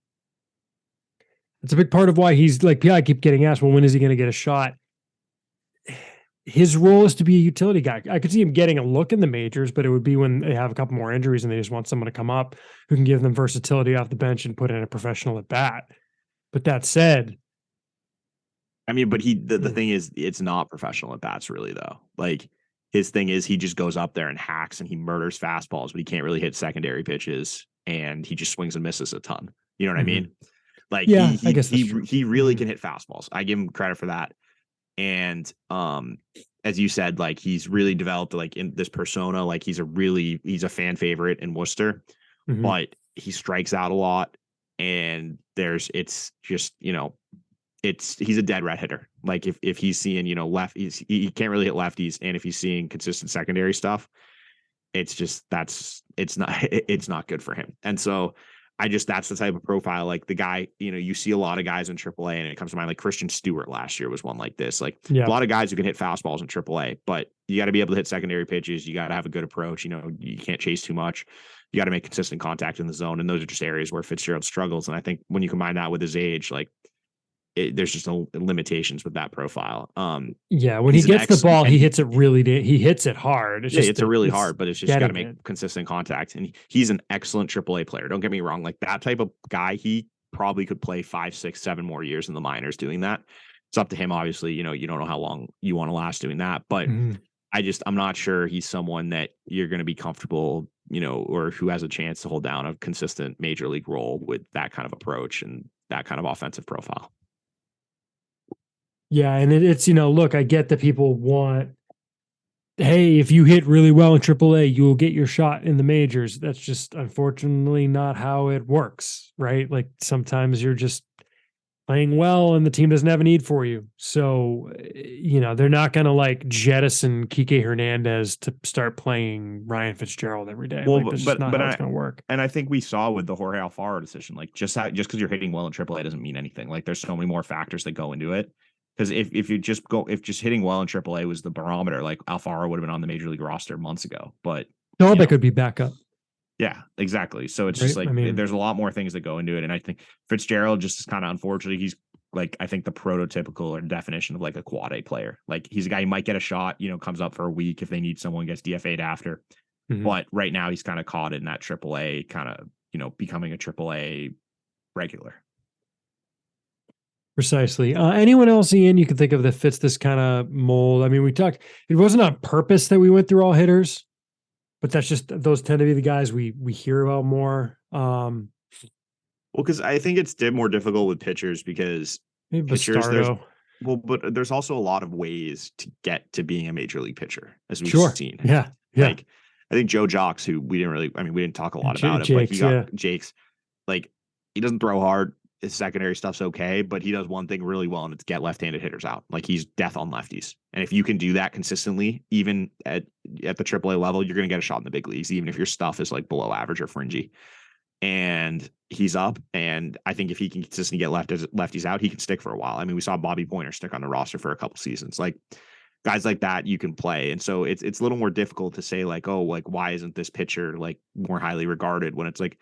It's a big part of why he's like, I keep getting asked, well, when is he going to get a shot? His role is to be a utility guy. I could see him getting a look in the majors, but it would be when they have a couple more injuries and they just want someone to come up who can give them versatility off the bench and put in a professional at bat. But that said, I mean, but the thing is, it's not professional at bats really though. Like his thing is he just goes up there and hacks and he murders fastballs, but he can't really hit secondary pitches and he just swings and misses a ton. You know what I mean? Like I guess he really can hit fastballs. I give him credit for that. And as you said, like he's really developed like in this persona, like he's a fan favorite in Worcester, but he strikes out a lot, and he's a dead rat hitter. Like if he's seeing, left, he can't really hit lefties, and if he's seeing consistent secondary stuff, it's not good for him. And so that's the type of profile, like the guy, you see a lot of guys in AAA, and it comes to mind like Christian Stewart last year was one like this. Like a lot of guys who can hit fastballs in AAA, but you got to be able to hit secondary pitches. You got to have a good approach. You can't chase too much. You got to make consistent contact in the zone. And those are just areas where Fitzgerald struggles. And I think when you combine that with his age, like there's just limitations with that profile. When he gets the ball, he hits it he hits it hard. It's a really hard, but it's just got to make consistent contact. And he's an excellent AAA player. Don't get me wrong. Like that type of guy, he probably could play 5, 6, 7 more years in the minors doing that. It's up to him. Obviously, you don't know how long you want to last doing that, but I'm not sure he's someone that you're going to be comfortable, or who has a chance to hold down a consistent major league role with that kind of approach and that kind of offensive profile. Yeah, and it's look, I get that people want, hey, if you hit really well in AAA, you will get your shot in the majors. That's just unfortunately not how it works, right? Like sometimes you're just playing well and the team doesn't have a need for you. So, they're not going to like jettison Kike Hernandez to start playing Ryan Fitzgerald every day. Well, that's not how it's going to work. And I think we saw with the Jorge Alfaro decision, like just because you're hitting well in AAA doesn't mean anything. Like there's so many more factors that go into it. Because if just hitting well in AAA was the barometer, like Alfaro would have been on the major league roster months ago. But that could be backup. Yeah, exactly. So it's just like there's a lot more things that go into it. And I think Fitzgerald just is kind of unfortunately, he's like, I think the prototypical or definition of like a quad A player. Like he's a guy who might get a shot, comes up for a week if they need someone, gets DFA'd after. But right now he's kind of caught in that AAA kind of, becoming a AAA regular. Precisely. Anyone else, Ian, you can think of that fits this kind of mold? I mean, it wasn't on purpose that we went through all hitters, but that's just, those tend to be the guys we hear about more. Well, because I think it's more difficult with pitchers because pitchers, but there's also a lot of ways to get to being a major league pitcher, as we've seen. Yeah. Like, I think Joe Jocks, who we didn't talk a lot about it, but he got Jake's, like, he doesn't throw hard. His secondary stuff's okay, but he does one thing really well, and it's get left-handed hitters out. Like he's death on lefties. And if you can do that consistently, even at the AAA level, you're going to get a shot in the big leagues, even if your stuff is like below average or fringy. And he's up. And I think if he can consistently get lefties out, he can stick for a while. I mean, we saw Bobby Pointer stick on the roster for a couple seasons. Like guys like that, you can play. And so it's a little more difficult to say like, oh, like why isn't this pitcher like more highly regarded when it's like,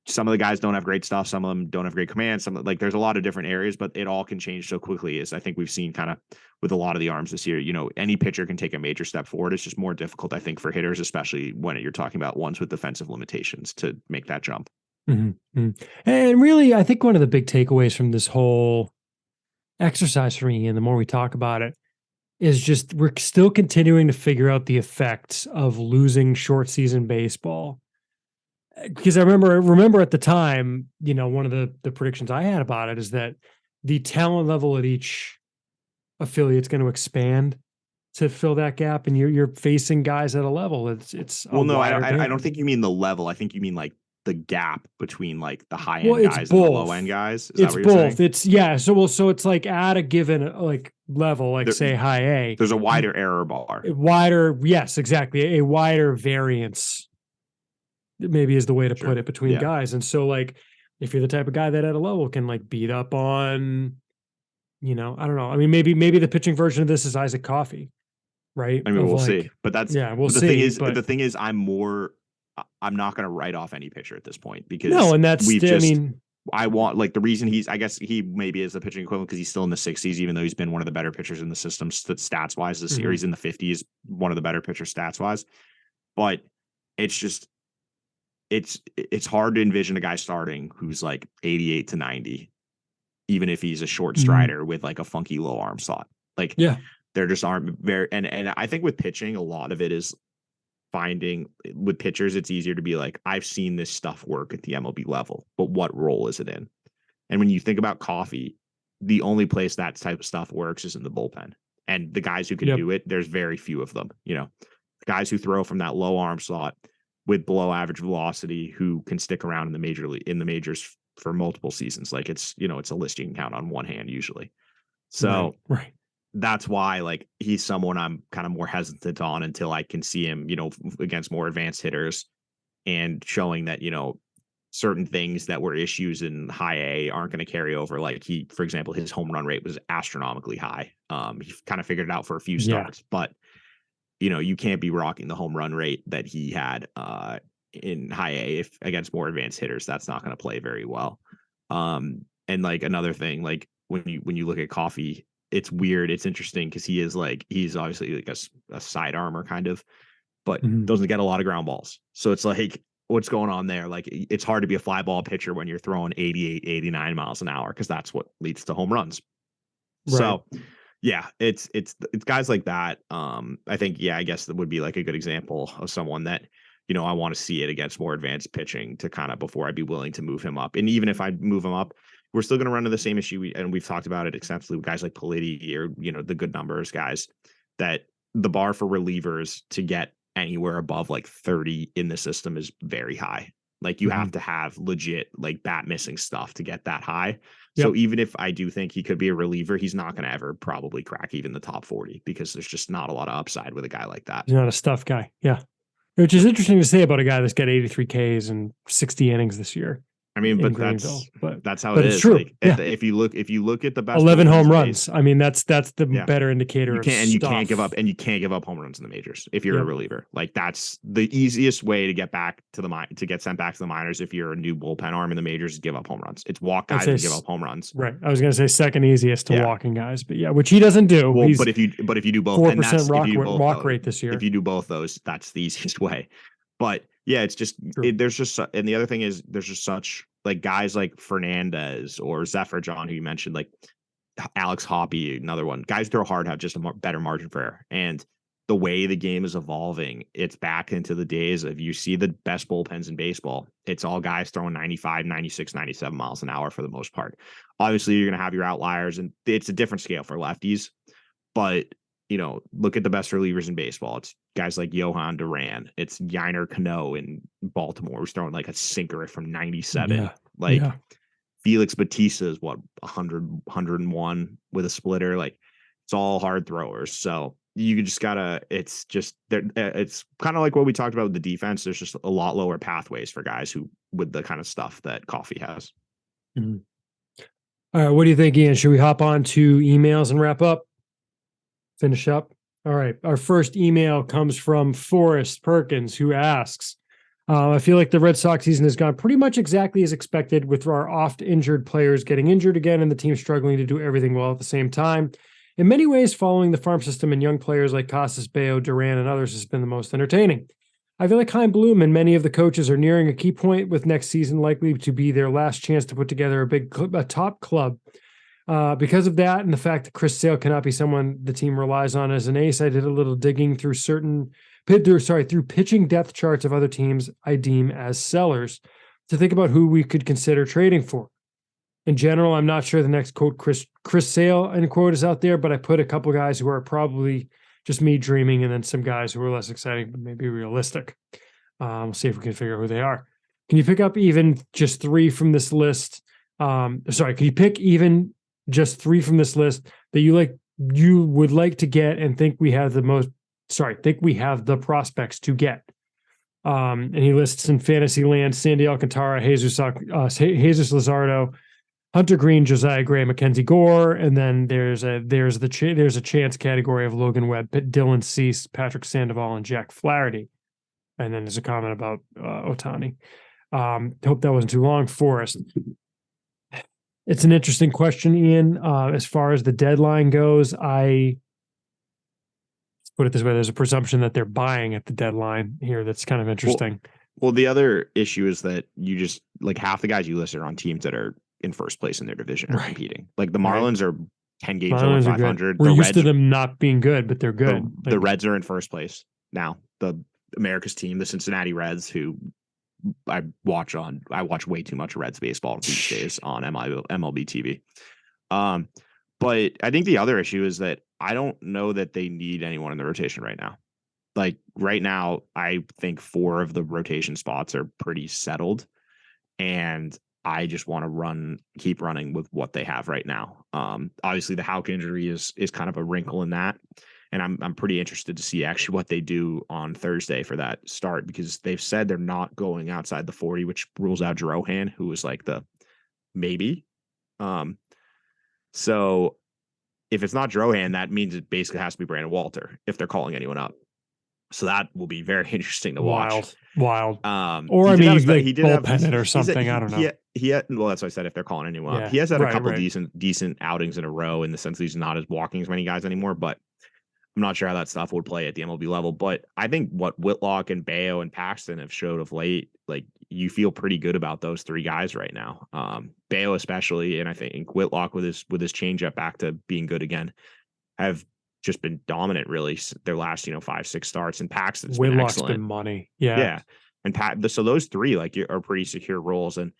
some of the guys don't have great stuff. Some of them don't have great command. There's a lot of different areas, but it all can change so quickly, as I think we've seen kind of with a lot of the arms this year. Any pitcher can take a major step forward. It's just more difficult, I think, for hitters, especially when you're talking about ones with defensive limitations, to make that jump. And really, I think one of the big takeaways from this whole exercise for me, and the more we talk about it, is just we're still continuing to figure out the effects of losing short season baseball. Because I remember at the time, one of the predictions I had about it is that the talent level at each affiliate's going to expand to fill that gap, and you're facing guys at a level. It's well, no, I don't think you mean the level. I think you mean like the gap between like the high end guys and the low end guys. Is it's that what you're both. Saying? So it's like at a given like level, like say high A, there's a wider error bar. Yes, exactly, a wider variance. Maybe is the way to put it between guys. And so like, if you're the type of guy that at a level can like beat up on, I don't know. I mean, maybe the pitching version of this is Isaac Coffey, right? I mean, we'll see, but we'll see. The thing is, I'm not going to write off any pitcher at this point because I want like the reason I guess he maybe is the pitching equivalent because he's still in the 60s, even though he's been one of the better pitchers in the system stats wise this year. He's in the 50s, one of the better pitchers stats wise, but it's just, it's hard to envision a guy starting who's like 88 to 90, even if he's a short strider with like a funky low arm slot. Like, there just aren't very, and I think with pitching, a lot of it is finding with pitchers, it's easier to be like, I've seen this stuff work at the MLB level, but what role is it in? And when you think about Coffey, the only place that type of stuff works is in the bullpen. And the guys who can do it, there's very few of them, guys who throw from that low arm slot with below average velocity who can stick around in the majors for multiple seasons. Like it's a list you can count on one hand usually. So that's why like he's someone I'm kind of more hesitant on until I can see him, against more advanced hitters and showing that, certain things that were issues in high A aren't going to carry over. Like for example, his home run rate was astronomically high. He kind of figured it out for a few starts, but you can't be rocking the home run rate that he had in high A if against more advanced hitters. That's not going to play very well. And like another thing, like when you look at Coffee, it's weird. It's interesting because he's obviously like a side armor kind of, but doesn't get a lot of ground balls. So it's like, what's going on there? Like, it's hard to be a fly ball pitcher when you're throwing 88, 89 miles an hour, because that's what leads to home runs. Right. So yeah, it's guys like that. I think, I guess that would be like a good example of someone that, I want to see it against more advanced pitching to kind of before I'd be willing to move him up. And even if I move him up, we're still going to run into the same issue. And we've talked about it extensively with guys like Politi or, the good numbers guys, that the bar for relievers to get anywhere above like 30 in the system is very high. Like you have to have legit like bat missing stuff to get that high. Yep. So even if I do think he could be a reliever, he's not going to ever probably crack even the top 40, because there's just not a lot of upside with a guy like that. He's not a stuff guy. Yeah. Which is interesting to say about a guy that's got 83 Ks and 60 innings this year. I mean, but that's how it is. True. Like, if you look at the best 11 home runs. I mean, that's the better indicator. You can't give up home runs in the majors if you're a reliever. Like, that's the easiest way to get sent back to the minors if you're a new bullpen arm in the majors, is give up home runs. It's walk guys and give up home runs. Right. I was going to say second easiest to walking guys, but which he doesn't do. Well, but if you do both, 4% walk rate this year. If you do both those, that's the easiest way. But it's just and the other thing is there's just such like guys like Fernandez or Zephyr, John, who you mentioned, like Alex Hoppe, another one. Guys throw hard have just a better margin for error. And the way the game is evolving, it's back into the days of, you see the best bullpens in baseball, it's all guys throwing 95, 96, 97 miles an hour for the most part. Obviously, you're going to have your outliers, and it's a different scale for lefties. But look at the best relievers in baseball. It's guys like Johan Duran. It's Yiner Cano in Baltimore, who's throwing like a sinker from 97. Felix Bautista is 100, 101 with a splitter. Like, it's all hard throwers. So you just gotta, it's kind of like what we talked about with the defense. There's just a lot lower pathways for guys who, with the kind of stuff that Coffee has. Mm-hmm. All right. What do you think, Ian? Should we hop on to emails and wrap up? Finish up. All right. Our first email comes from Forrest Perkins, who asks, I feel like the Red Sox season has gone pretty much exactly as expected, with our oft injured players getting injured again and the team struggling to do everything well at the same time. In many ways, following the farm system and young players like Casas, Bayo, Duran, and others has been the most entertaining. I feel like Chaim Bloom and many of the coaches are nearing a key point, with next season likely to be their last chance to put together a top club. Because of that and the fact that Chris Sale cannot be someone the team relies on as an ace, I did a little digging through through pitching depth charts of other teams I deem as sellers to think about who we could consider trading for. In general, I'm not sure the next quote Chris Sale end quote is out there, but I put a couple guys who are probably just me dreaming, and then some guys who are less exciting but maybe realistic. We'll see if we can figure out who they are. Can you pick up even just three from this list? Can you pick even just three from this list that you would like to get and think we have the prospects to get? And he lists in fantasy land Sandy Alcantara, Jesus Luzardo, Hunter Green, Josiah Gray, Mackenzie Gore, and then there's a chance category of Logan Webb, Dylan Cease, Patrick Sandoval, and Jack Flaherty. And then there's a comment about Ohtani. Hope that wasn't too long, Forrest. It's an interesting question, Ian. As far as the deadline goes, let's put it this way: there's a presumption that they're buying at the deadline here. That's kind of interesting. Well, the other issue is that you just like half the guys you list are on teams that are in first place in their division are competing. Like the Marlins are 10 games over 500. We're used to them not being good, but they're good. The Reds are in first place now. The America's team, the Cincinnati Reds, who I watch way too much Reds baseball these days on MLB TV. But I think the other issue is that I don't know that they need anyone in the rotation right now. Like right now, I think 4 of the rotation spots are pretty settled, and I just want to keep running with what they have right now. Obviously the Houck injury is kind of a wrinkle in that. And I'm pretty interested to see actually what they do on Thursday for that start, because they've said they're not going outside the 40, which rules out Drohan, who was like the maybe. So if it's not Drohan, that means it basically has to be Brandon Walter if they're calling anyone up. So that will be very interesting to watch. Wild. Or I mean, he did have bullpen it or something. I don't know. He had, well, that's what I said. If they're calling anyone up, Yeah, he has had a couple right. decent outings in a row, in the sense that he's not as walking as many guys anymore. But I'm not sure how that stuff would play at the MLB level. But I think what Whitlock and Bayo and Paxton have showed of late, like, you feel pretty good about those three guys right now. Bayo especially, and I think Whitlock with his changeup back to being good again, have just been dominant really their last 5-6 starts. And Paxton's been excellent. Been money. Yeah. And so those three are pretty secure roles. And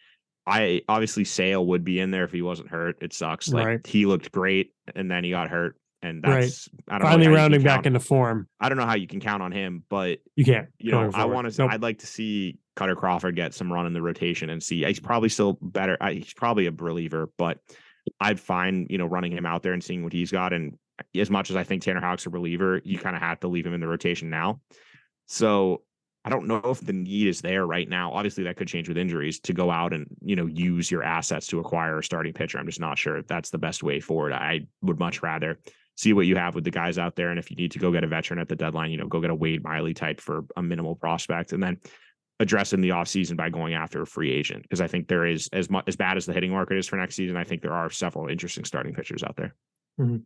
I obviously Sale would be in there if he wasn't hurt. It sucks. Like, he looked great and then he got hurt. And that's I don't finally know rounding back into form. I don't know how you can count on him, but you can't. I'd like to see Cutter Crawford get some run in the rotation and see. He's probably still better. He's probably a reliever, but I'd find running him out there and seeing what he's got. And as much as I think Tanner Houck's a reliever, you kind of have to leave him in the rotation now. So I don't know if the need is there right now. Obviously, that could change with injuries, to go out and use your assets to acquire a starting pitcher. I'm just not sure if that's the best way forward. I would much rather see what you have with the guys out there. And if you need to go get a veteran at the deadline, go get a Wade Miley type for a minimal prospect, and then address in the offseason by going after a free agent. Because I think there is, as bad as the hitting market is for next season, I think there are several interesting starting pitchers out there. Mm-hmm.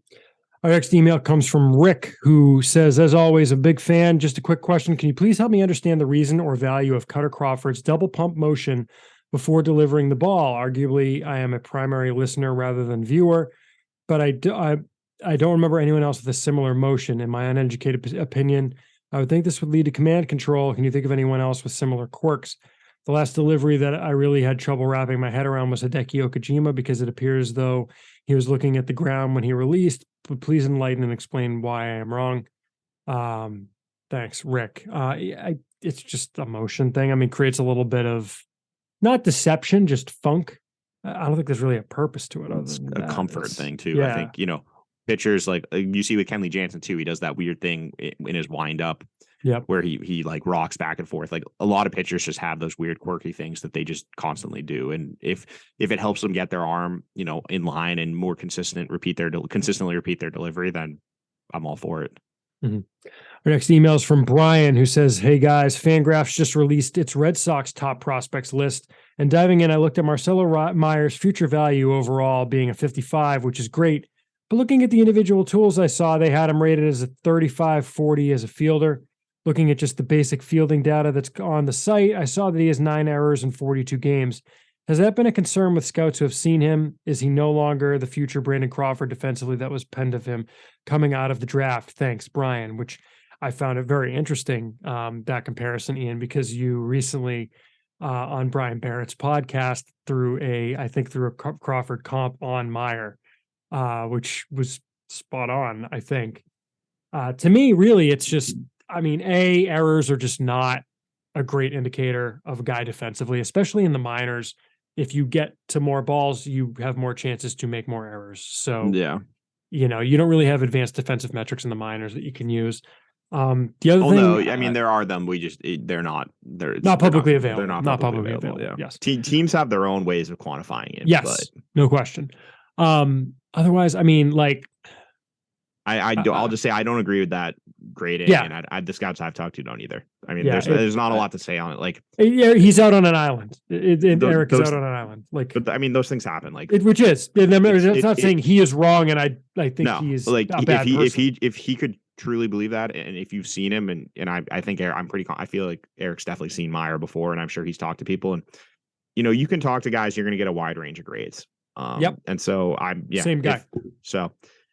Our next email comes from Rick, who says, as always, a big fan. Just a quick question. Can you please help me understand the reason or value of Cutter Crawford's double pump motion before delivering the ball? Arguably, I am a primary listener rather than viewer, but I don't remember anyone else with a similar motion. In my uneducated opinion, I would think this would lead to command control. Can you think of anyone else with similar quirks? The last delivery that I really had trouble wrapping my head around was Hideki Okajima, because it appears though he was looking at the ground when he released. But please enlighten and explain why I am wrong. Thanks, Rick. It's just a motion thing. I mean, creates a little bit of not deception, just funk. I don't think there's really a purpose to it. It's a comfort thing too. Yeah. I think, pitchers like you see with Kenley Jansen too, he does that weird thing in his wind up. Yep. Where he like rocks back and forth. Like, a lot of pitchers just have those weird quirky things that they just constantly do. And if it helps them get their arm, in line and more consistently repeat their delivery, then I'm all for it. Mm-hmm. Our next email is from Brian, who says, hey guys, Fangraphs just released its Red Sox top prospects list. And diving in, I looked at Marcelo Meyer's future value overall being a 55, which is great. But looking at the individual tools I saw, they had him rated as a 35-40 as a fielder. Looking at just the basic fielding data that's on the site, I saw that he has 9 errors in 42 games. Has that been a concern with scouts who have seen him? Is he no longer the future Brandon Crawford defensively that was penned of him coming out of the draft? Thanks, Brian, which I found it very interesting, that comparison, Ian, because you recently on Brian Barrett's podcast threw a Crawford comp on Meyer, which was spot on, I think. To me, really, it's just, errors are just not a great indicator of a guy defensively, especially in the minors. If you get to more balls, you have more chances to make more errors. So, yeah, you don't really have advanced defensive metrics in the minors that you can use. The other thing, no, there are them. They're not publicly available. They're not publicly available. Yeah. Yes. Teams have their own ways of quantifying it. Yes. But no question. Otherwise, I'll just say I don't agree with that grading. Yeah. And the scouts I've talked to don't either. There's not a lot to say on it. Like, he's out on an island. Eric is out on an island. But those things happen. Like, which is, it's not saying he is wrong, and I think he's like, a bad person. If he could truly believe that, and if you've seen him, and I think I feel like Eric's definitely seen Meyer before, and I'm sure he's talked to people, and you can talk to guys, you're going to get a wide range of grades. Yep. And so same guy.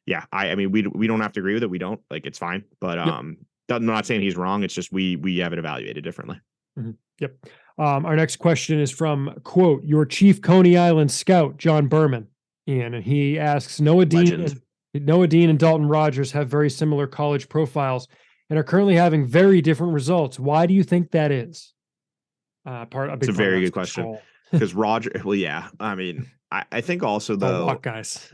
Yeah, we don't have to agree with it. We don't, like, it's fine. But I'm not saying he's wrong. It's just we have it evaluated differently. Mm-hmm. Yep. Our next question is from, quote, your chief Coney Island scout, John Berman, Ian, and he asks, Noah Dean and Dalton Rogers have very similar college profiles and are currently having very different results. Why do you think that is? It's a very good question. Because Roger, well, yeah. I think also the walk guys.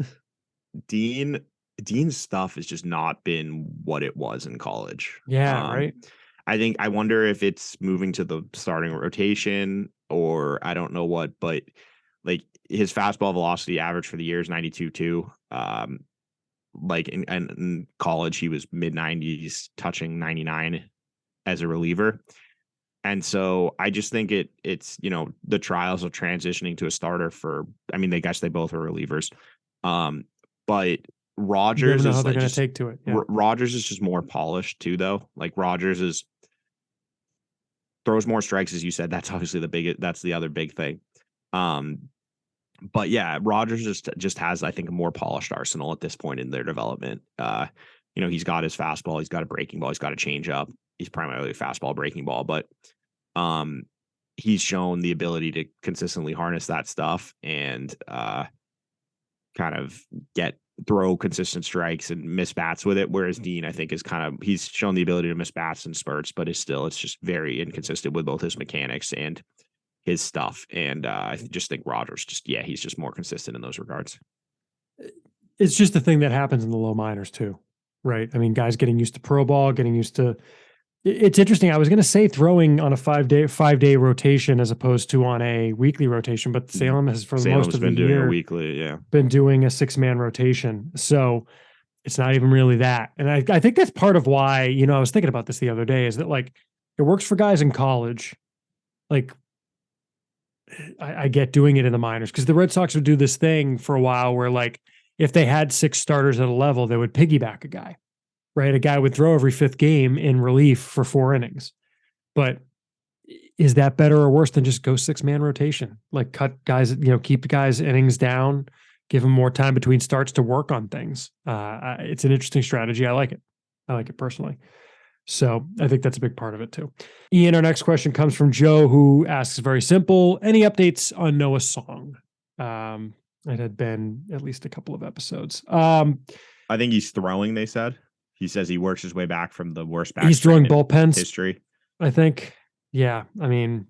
Dean Dean's stuff has just not been what it was in college. Yeah, right. I wonder if it's moving to the starting rotation or I don't know what, but like his fastball velocity average for the year is 92.2. Like in college, he was mid 90s, touching 99 as a reliever. And so I just think it's, the trials of transitioning to a starter I guess they both are relievers. But Rogers know is how they're like going to take to it. Yeah. Rogers is just more polished too, though. Like Rogers throws more strikes, as you said. That's obviously that's the other big thing. But yeah, Rogers just has, I think, a more polished arsenal at this point in their development. He's got his fastball, he's got a breaking ball, he's got a changeup. He's primarily a fastball breaking ball, but he's shown the ability to consistently harness that stuff and kind of throw consistent strikes and miss bats with it. Whereas Dean, I think, he's shown the ability to miss bats in spurts, but it's just very inconsistent with both his mechanics and his stuff. And I just think Rogers he's just more consistent in those regards. It's just the thing that happens in the low minors too, right? I mean, guys getting used to pro ball, getting used to. It's interesting. I was going to say throwing on a 5-day rotation as opposed to on a weekly rotation, but Salem has most of the year been doing a 6-man rotation. So it's not even really that. And I think that's part of why, I was thinking about this the other day, is that like it works for guys in college. Like I get doing it in the minors because the Red Sox would do this thing for a while where like if they had 6 starters at a level, they would piggyback a guy. Right, a guy would throw every 5th game in relief for 4 innings. But is that better or worse than just go 6-man rotation? Like cut guys, keep the guys' innings down, give them more time between starts to work on things. It's an interesting strategy. I like it personally. So I think that's a big part of it too. Ian, our next question comes from Joe, who asks very simple: any updates on Noah's song? It had been at least a couple of episodes. I think he's throwing, they said. He says he works his way back from the worst back. He's throwing bullpens history, I think. Yeah, I mean,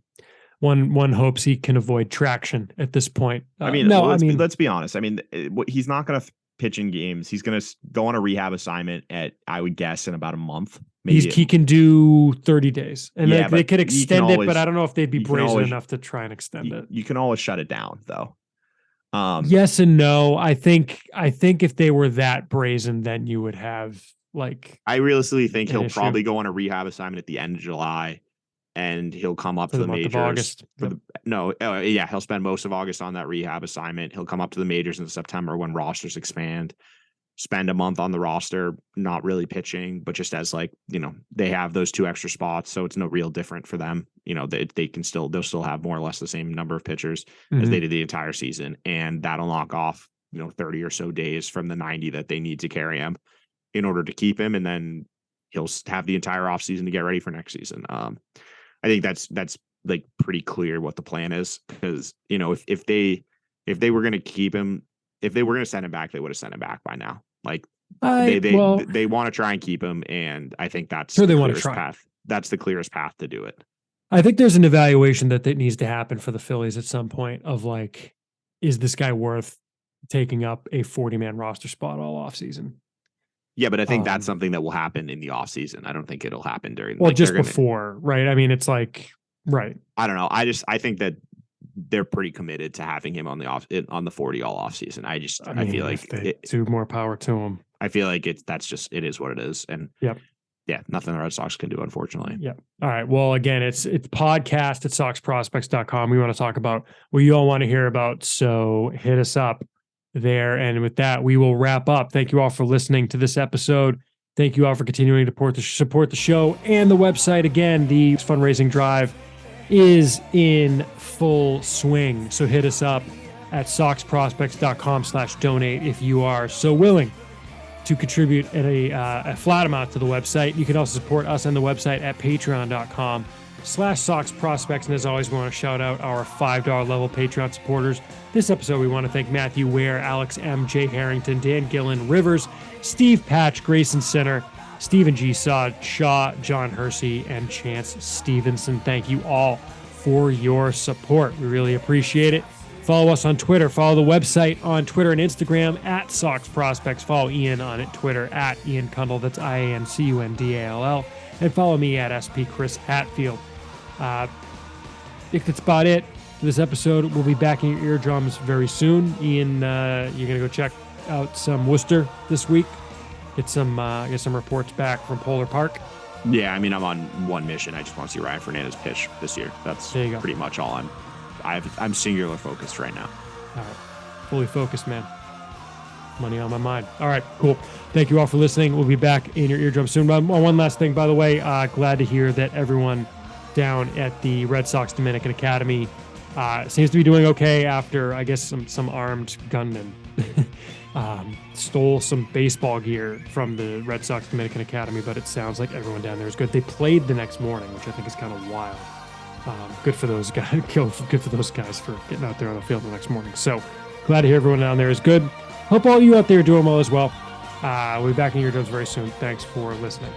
one hopes he can avoid traction at this point. Let's be honest. I mean, he's not going to pitch in games. He's going to go on a rehab assignment I would guess, in about a month. Maybe he can do 30 days, and they could extend it, but I don't know if they'd be brazen enough to try and extend it. You can always shut it down, though. Yes and no. I think if they were that brazen, then you would have. I realistically think he'll probably go on a rehab assignment at the end of July, and he'll come up to the majors. August. He'll spend most of August on that rehab assignment. He'll come up to the majors in September when rosters expand, spend a month on the roster, not really pitching, but just as they have those 2 extra spots, so it's no real different for them. They'll still have more or less the same number of pitchers as they did the entire season, and that'll knock off 30 or so days from the 90 that they need to carry him in order to keep him, and then he'll have the entire offseason to get ready for next season. I think that's like pretty clear what the plan is, because if they were going to keep him, if they were going to send him back, they would have sent him back by now. They want to try and keep him, and I think that's the clearest path. That's the clearest path to do it. I think there's an evaluation that needs to happen for the Phillies at some point of is this guy worth taking up a 40-man roster spot all offseason? Yeah, but I think that's something that will happen in the offseason. I don't think it'll happen during. Before, right? I mean, it's right. I don't know. I think that they're pretty committed to having him on the 40 all offseason. I feel like they do more power to him. I feel like it is what it is, and nothing the Red Sox can do, unfortunately. Yeah. All right. Well, again, it's podcast at SoxProspects.com. We want to talk about what you all want to hear about, so hit us up there. And with that, we will wrap up. Thank you all for listening to this episode. Thank you all for continuing to support the show and the website. Again, the fundraising drive is in full swing. So hit us up at SoxProspects.com/donate if you are so willing to contribute at a flat amount to the website. You can also support us on the website at patreon.com/SoxProspects. And as always, we want to shout out our $5 level Patreon supporters. This episode, we want to thank Matthew Ware, Alex M., Jay Harrington, Dan Gillen, Rivers, Steve Patch, Grayson Center, Stephen G. Shaw, John Hersey, and Chance Stevenson. Thank you all for your support. We really appreciate it. Follow us on Twitter. Follow the website on Twitter and Instagram at Sox Prospects. Follow Ian on Twitter at Ian Cundall. That's IANCUNDALL. And follow me at SP Chris Hatfield. I think that's about it for this episode. We'll be back in your eardrums very soon. Ian, you're going to go check out some Worcester this week. Get some reports back from Polar Park. Yeah, I mean, I'm on one mission. I just want to see Ryan Fernandez pitch this year. That's pretty much all I'm singular focused right now. All right. Fully focused, man. Money on my mind. All right, cool. Thank you all for listening. We'll be back in your eardrum soon. One last thing, by the way, glad to hear that everyone down at the Red Sox Dominican Academy seems to be doing okay after, I guess, some armed gunmen stole some baseball gear from the Red Sox Dominican Academy, but it sounds like everyone down there is good. They played the next morning, which I think is kind of wild. Good for those guys. Good for those guys for getting out there on the field the next morning. So glad to hear everyone down there is good. Hope all you out there are doing well as well. We'll be back in your eardrums very soon. Thanks for listening.